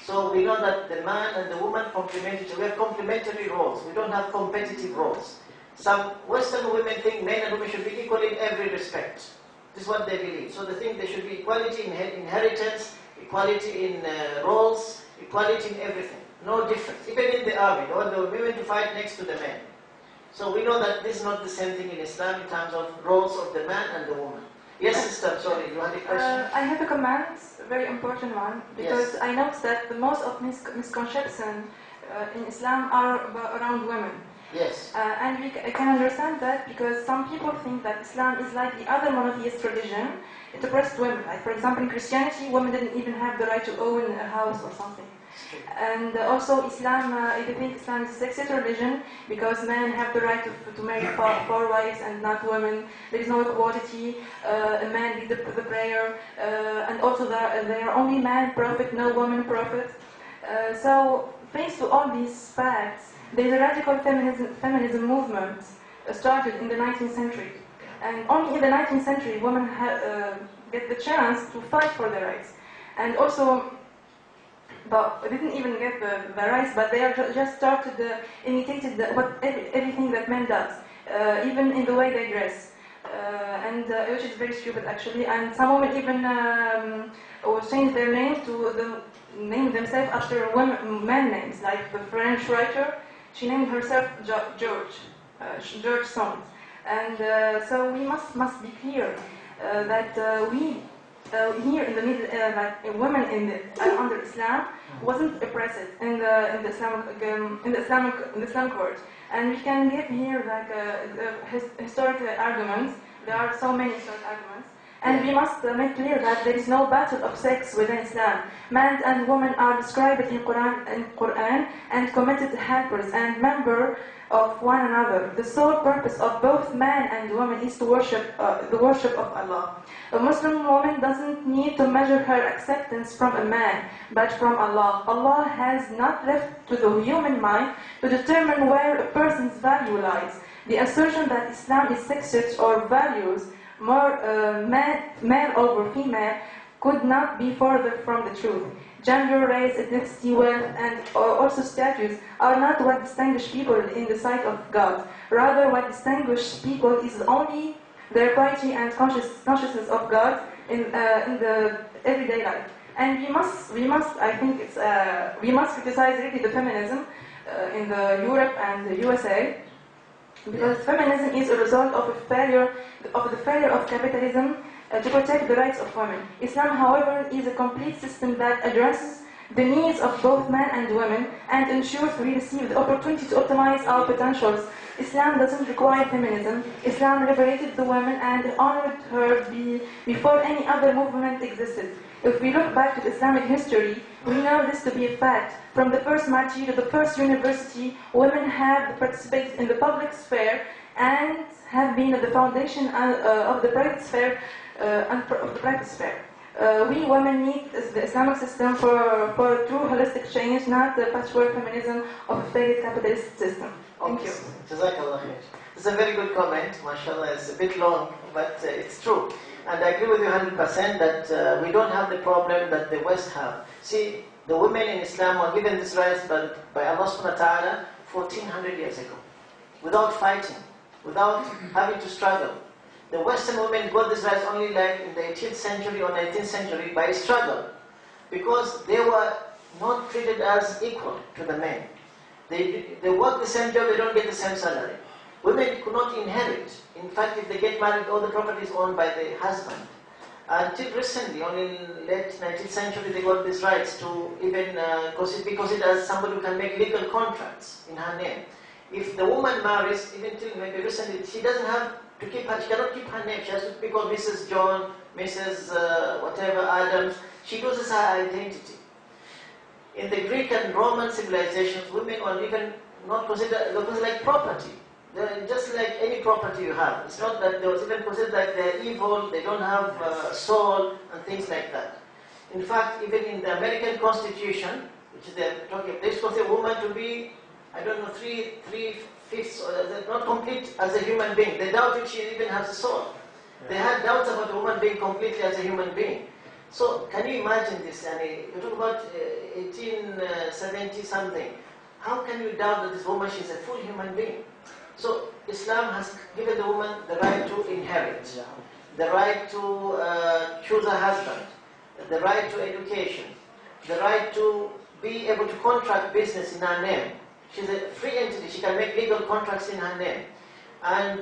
So we know that the man and the woman complement each other. We have complementary roles. We don't have competitive roles. Some Western women think men and women should be equal in every respect. This is what they believe. So they think there should be equality in inheritance, equality in roles, equality in everything. No difference. Even in the army, they want the women to fight next to the men. So we know that this is not the same thing in Islam in terms of roles of the man and the woman. Yes, sister, sorry, you had a question? I have a comment, a very important one, because Yes. I noticed that the most of misconceptions in Islam are around women. Yes. And I can understand that because some people think that Islam is like the other monotheist religion. It oppressed women. Like for example, in Christianity, women didn't even have the right to own a house or something. And also Islam, they think Islam is a sexist religion because men have the right to marry four wives and not women. There is no equality. A man leads the prayer, and also there are only man prophet, no woman prophet. So thanks to all these facts, there is a radical feminism movement started in the 19th century. And only in the 19th century women get the chance to fight for their rights. And also, but they didn't even get the rights, but they are just started imitated everything that men does, even in the way they dress. Which is very stupid actually. And some women even changed their name to name themselves after man names, like the French writer. She named herself George Sand. And so we must be clear that we here in the middle, like women under Islam wasn't oppressed in the Islamic world. And we can give here like historical arguments. There are so many historical arguments. And we must make clear that there is no battle of sex within Islam. Men and women are described in Quran and committed helpers and members of one another. The sole purpose of both man and woman is to worship the worship of Allah. A Muslim woman doesn't need to measure her acceptance from a man, but from Allah. Allah has not left to the human mind to determine where a person's value lies. The assertion that Islam is sexist or values more male over female could not be further from the truth. Gender, race, ethnicity, wealth, and also status are not what distinguish people in the sight of God. Rather, what distinguishes people is only their piety and consciousness of God in the everyday life. And we must criticize really the feminism in the Europe and the USA. Because feminism is a result of the failure of capitalism to protect the rights of women. Islam, however, is a complete system that addresses the needs of both men and women and ensures we receive the opportunity to optimize our potentials. Islam doesn't require feminism. Islam liberated the woman and honored her before any other movement existed. If we look back to Islamic history, we know this to be a fact. From the first martyr to the first university, women have participated in the public sphere and have been at the foundation of the private sphere. We women need the Islamic system for true holistic change, not the patchwork feminism of a failed capitalist system. Thank you. Jazakallah khair. It's a very good comment, mashallah. It's a bit long, but it's true. And I agree with you 100% that we don't have the problem that the West have. See, the women in Islam were given this rights by Allah subhanahu wa ta'ala 1400 years ago, without fighting, without having to struggle. The Western women got this rights only like in the 18th century or 19th century by struggle, because they were not treated as equal to the men. They work the same job, they don't get the same salary. Women could not inherit. In fact, if they get married, all the property is owned by the husband. Until recently, only in late 19th century, they got these rights to even be considered as somebody who can make legal contracts in her name. If the woman marries, even till maybe recently, she doesn't have to keep her, she cannot keep her name. She has to be called Mrs. John, Mrs. Whatever Adams. She loses her identity. In the Greek and Roman civilizations, women were even not considered like property. They're just like any property you have. It's not that they was even considered that they're evil, they don't have soul and things like that. In fact, even in the American Constitution, which is they're talking, they consider a woman to be, I don't know, three-fifths, not complete as a human being. They doubted she even has a soul. They had doubts about a woman being completely as a human being. So, can you imagine this? I mean, you talk about 1870 something. How can you doubt that this woman, she's a full human being? So, Islam has given the woman the right to inherit, the right to choose a husband, the right to education, the right to be able to contract business in her name. She's a free entity, she can make legal contracts in her name. And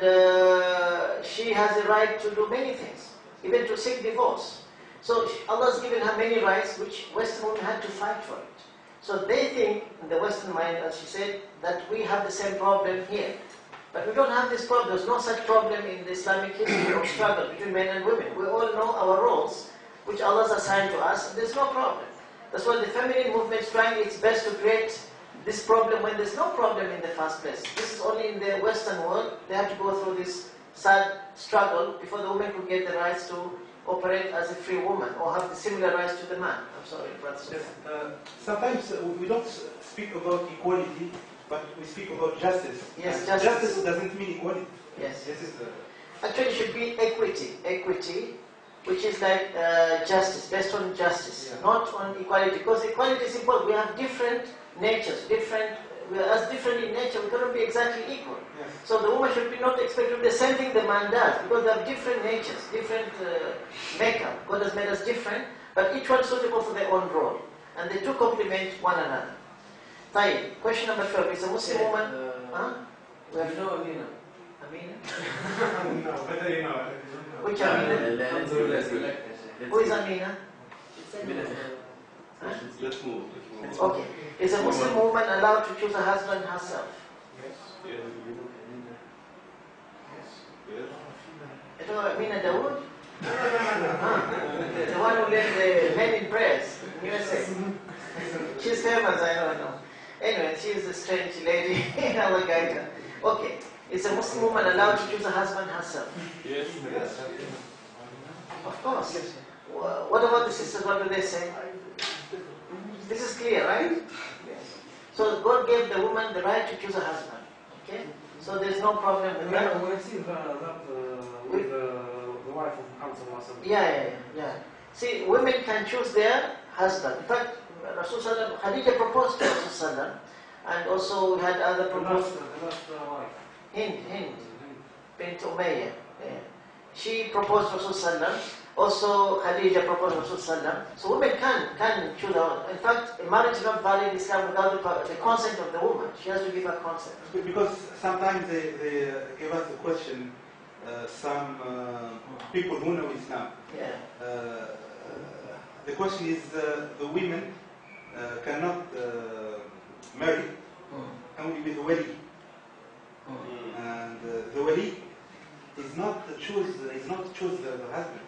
she has a right to do many things, even to seek divorce. So Allah has given her many rights which Western women had to fight for it. So they think, in the Western mind, as she said, that we have the same problem here. But we don't have this problem. There's no such problem in the Islamic history of struggle between men and women. We all know our roles, which Allah has assigned to us, and there's no problem. That's why the feminine movement is trying its best to create this problem when there's no problem in the first place. This is only in the Western world. They have to go through this sad struggle before the woman could get the rights to operate as a free woman or have the similar rights to the man. I'm sorry, Brother. Yes, sometimes we don't speak about equality, but we speak about justice. Yes, justice doesn't mean equality. Yes. This is Actually, it should be equity. Equity, which is like justice, based on justice, not on equality. Because equality is important. We have different natures, we are as different in nature, we cannot be exactly equal. Yes. So the woman should be not expected to do the same thing the man does, because they have different natures, different makeup. God has made us different, but each one suitable for their own role. And the two complement one another. Tayyip, question number 12. Is a Muslim woman... We have no Amina. Amina? no, better you know. Which Amina? Who is Amina? Let's move. Okay. Is a Muslim woman allowed to choose a husband herself? Yes. You know Amina Dawood? The one who led the men in prayers in USA. She's famous, I don't know. Anyway, she is a strange lady in our guide. Okay. Is a Muslim woman allowed to choose a husband herself? Yes. Of course. What about the sisters? What do they say? This is clear, right? Yes. So God gave the woman the right to choose a husband. Okay? So there's no problem with that. We have seen that with the wife of Muhammad. Yeah. See, women can choose their husband. In fact, Rasulullah, Khadija proposed to Rasulullah, and also we had other proposals. The last wife. Hind, bint Umayyah. Yeah. She proposed to Rasulullah. Also, Khadija proposed to Rasulullah. So women can choose her own. In fact, a marriage is not valid in Islam without the consent of the woman. She has to give her consent. Because sometimes they give us the question, some people who know Islam. Yeah. The question is, the women cannot marry only with the wali. And the wali is not to choose the husband.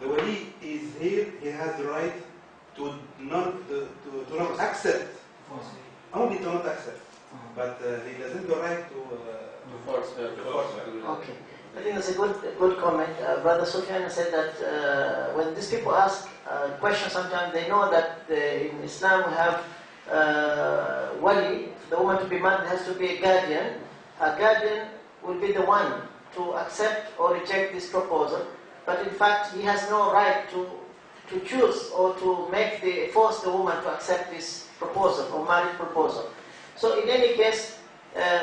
The wali is here, he has the right to not accept, only to not accept, but he doesn't have the right to force her. Okay, I think that's a good comment. Brother Sufyan said that when these people ask questions, sometimes they know that in Islam we have wali. The woman to be married has to be a guardian. A guardian will be the one to accept or reject this proposal. But in fact, he has no right to to choose or to force the woman to accept this proposal or marriage proposal. So in any case,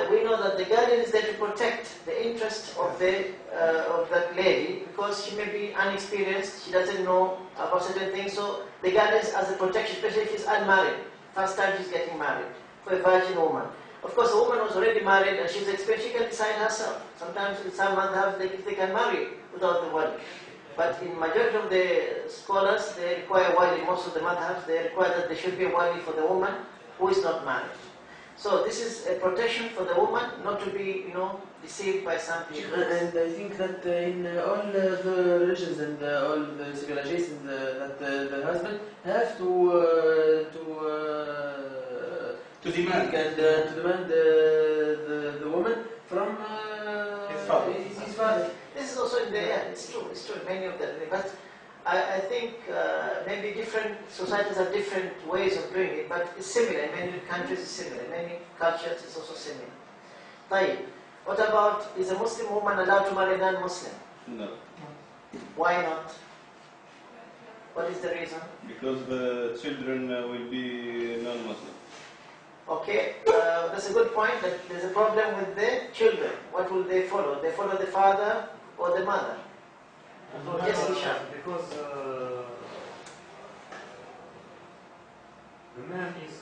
we know that the guardian is there to protect the interest of that lady, because she may be unexperienced, she doesn't know about certain things. So the guardian is as a protection, especially if she's unmarried, first time she's getting married, for a virgin woman. Of course, a woman who's already married and she's experienced, she can decide herself. Sometimes in some madhabs they can marry without the wali. But in majority of the scholars, they require wali. Most of the madhabs, they require that there should be a wali for the woman who is not married. So this is a protection for the woman not to be, deceived by some people. And I think that in all the religions and all the civilizations, that the husband have to demand and to demand the woman from his father. This is also in the it's true in many of them. But I think maybe different societies have different ways of doing it, but it's similar. In many countries it's similar. In many cultures it's also similar. طيب, what about, is a Muslim woman allowed to marry a non-Muslim? No. Why not? What is the reason? Because the children will be non-Muslim. Okay, that's a good point, that there's a problem with the children. What will they follow? They follow the father or the mother? Yes, Isha. Because the man is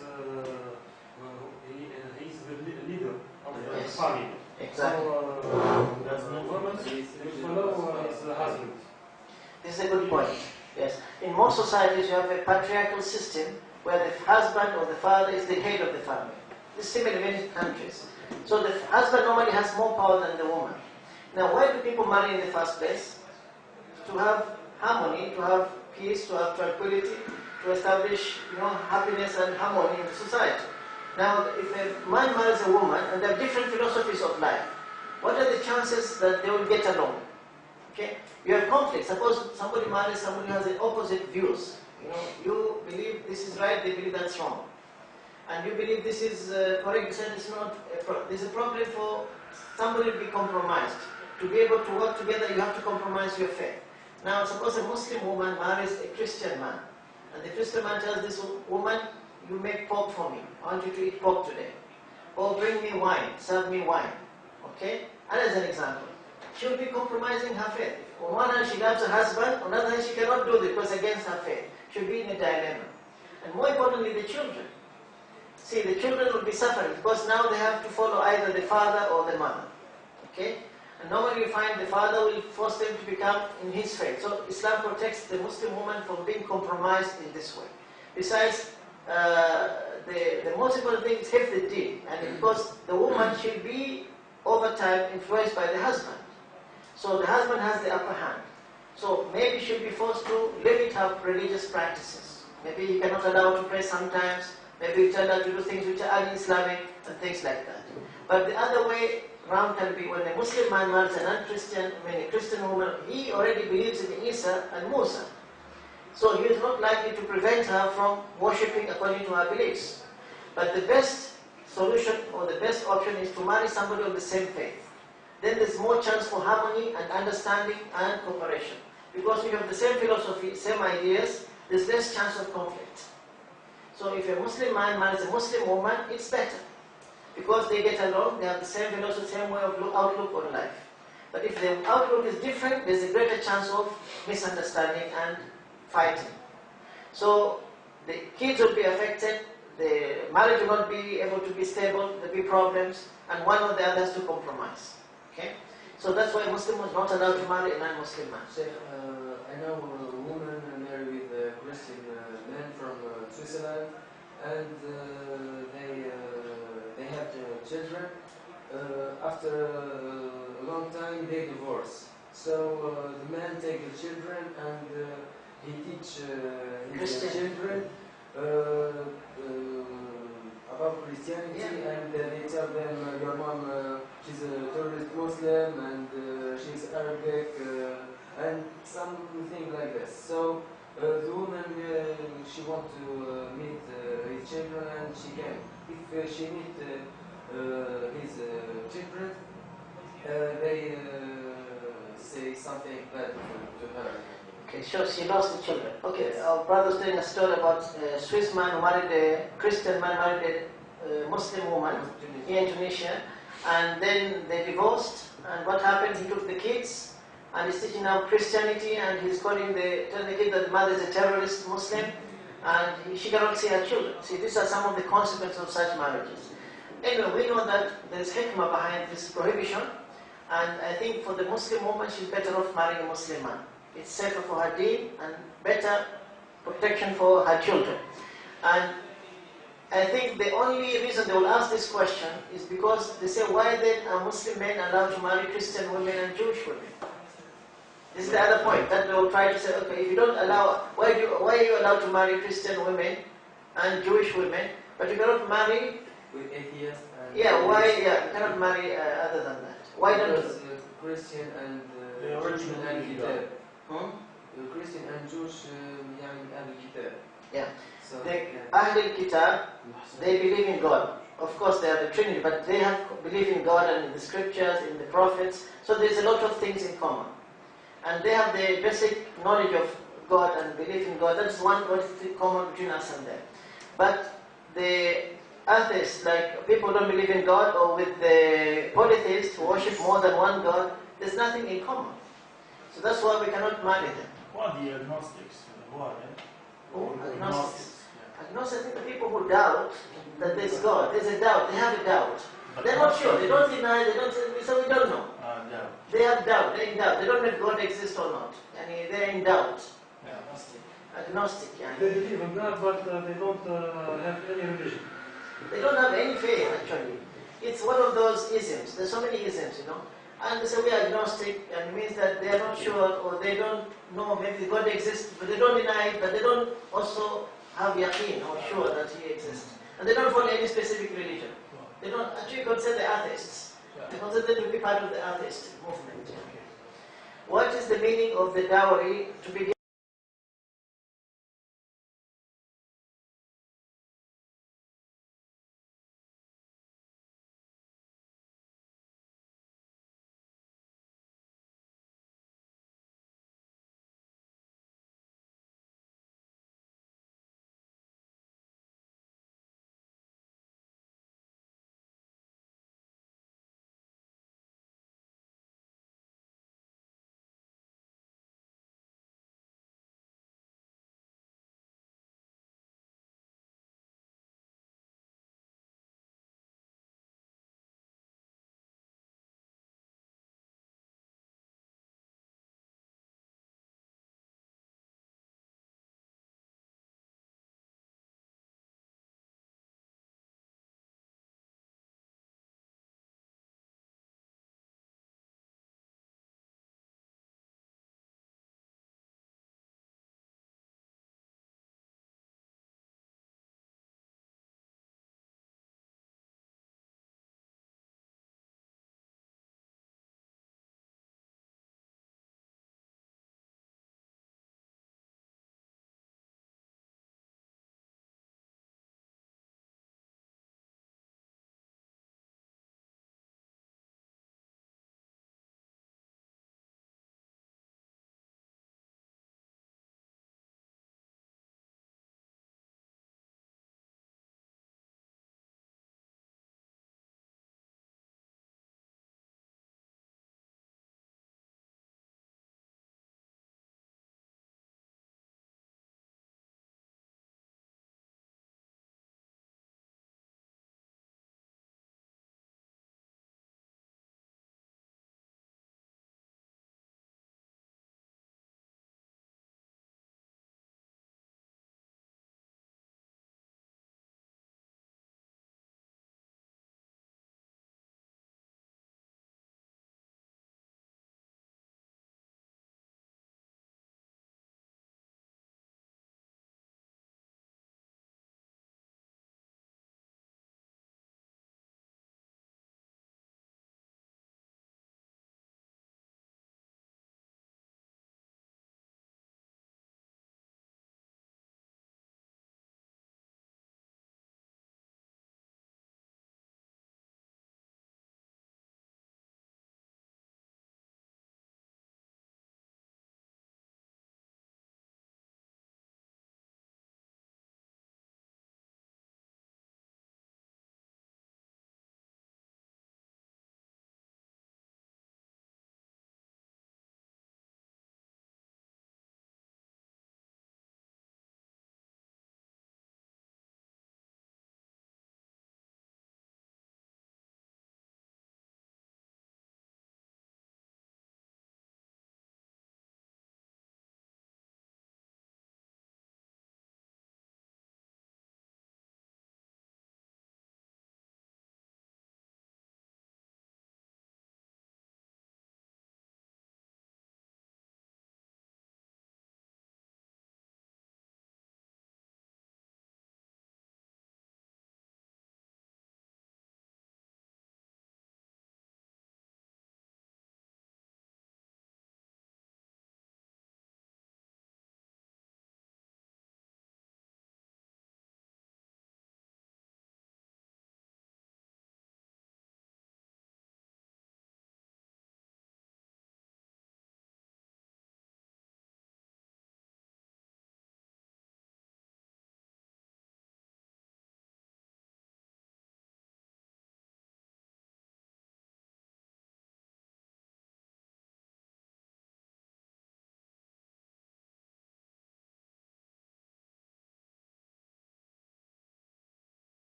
he's the leader of the family. Exactly. So the woman will follow his husband. This is a good point. Yes. In most societies, you have a patriarchal system where the husband or the father is the head of the family. This is similar in many countries. So the husband normally has more power than the woman. Now, why do people marry in the first place? To have harmony, to have peace, to have tranquility, to establish, happiness and harmony in the society. Now, if a man marries a woman and they have different philosophies of life, what are the chances that they will get along? Okay, you have conflict. Suppose somebody marries somebody who has opposite views. You believe this is right, they believe that's wrong, and you believe this is correct. You said it's not. There's a problem for somebody to be compromised. To be able to work together, you have to compromise your faith. Now, suppose a Muslim woman marries a Christian man, and the Christian man tells this woman, "You make pork for me. I want you to eat pork today, or bring me wine, serve me wine." Okay, and as an example. She will be compromising her faith. On one hand, she loves her husband. On the other hand, she cannot do this because against her faith. She will be in a dilemma. And more importantly, the children. See, the children will be suffering because now they have to follow either the father or the mother. Okay? And normally you find the father will force them to become in his faith. So Islam protects the Muslim woman from being compromised in this way. Besides, the most important thing is hifz al-din. And because the woman should be over time influenced by the husband. So the husband has the upper hand. So maybe she'll be forced to limit her religious practices. Maybe he cannot allow her to pray sometimes. Maybe he tell her to do things which are un-Islamic and things like that. But the other way round can be when a Muslim man marries a non-Christian, a Christian woman, he already believes in Isa and Musa. So he is not likely to prevent her from worshipping according to her beliefs. But the best solution or the best option is to marry somebody of the same faith. Then there's more chance for harmony and understanding and cooperation. Because we have the same philosophy, same ideas, there's less chance of conflict. So if a Muslim man marries a Muslim woman, it's better. Because they get along, they have the same philosophy, same way of outlook on life. But if the outlook is different, there's a greater chance of misunderstanding and fighting. So the kids will be affected, the marriage will not be able to be stable, there'll be problems, and one or the other has to compromise. Okay? So that's why a Muslim was not allowed to marry a non-Muslim man. I know a woman married with a Christian man from Switzerland, and they had children. After a long time, they divorce. So the man takes the children and he teach his children about Christianity, and they tell them, your mom, she's a terrorist Muslim, and she's Arabic, and something like this. So the woman, she wants to meet his children, and she can. If she meets his children, they say something bad to her. Okay, so she lost the children. Okay, our brother was telling a story about a Swiss man who married a Christian man, married a Muslim woman here in Tunisia, and then they divorced. And what happened? He took the kids and he's teaching now Christianity, and he's telling the kid that the mother is a terrorist Muslim, and she cannot see her children. See, these are some of the consequences of such marriages. Anyway, we know that there's hikmah behind this prohibition, and I think for the Muslim woman, she's better off marrying a Muslim man. It's safer for her deen and better protection for her children. And I think the only reason they will ask this question is because they say, why then are Muslim men allowed to marry Christian women and Jewish women? This is the other point that they will try to say, okay, if you don't allow, why are you allowed to marry Christian women and Jewish women, but you cannot marry with atheists? And you cannot marry other than that. Why don't you? Christian and the original and Kitab. Hmm? Christian and Jewish, يعني أهل الكتاب. Yeah. So, The Ahl al-Kitab, they believe in God. Of course, they are the Trinity, but they have belief in God and in the scriptures, in the prophets. So there's a lot of things in common. And they have the basic knowledge of God and belief in God. That's what is common between us and them. But the atheists, like people who don't believe in God, or with the polytheists who worship more than one God, there's nothing in common. So that's why we cannot marry them. Who are the agnostics? Who are they? Agnostics. Agnostics, I think the people who doubt that there's God. There's a doubt. They have a doubt. They're not sure. They don't deny. They don't say. So we don't know. Doubt. They have doubt. They're in doubt. They don't know if God exists or not. And they're in doubt. Agnostic. They believe in God, but they don't have any religion. They don't have any faith, actually. It's one of those isms. There's so many isms, you know. And they say we are agnostic, and it means that they are not sure, or they don't know, maybe God exists, but they don't deny it, but they don't also have yaqeen, or sure that He exists. And they don't follow any specific religion. They don't actually consider the atheists. They consider them to be part of the atheist movement. What is the meaning of the dowry to begin?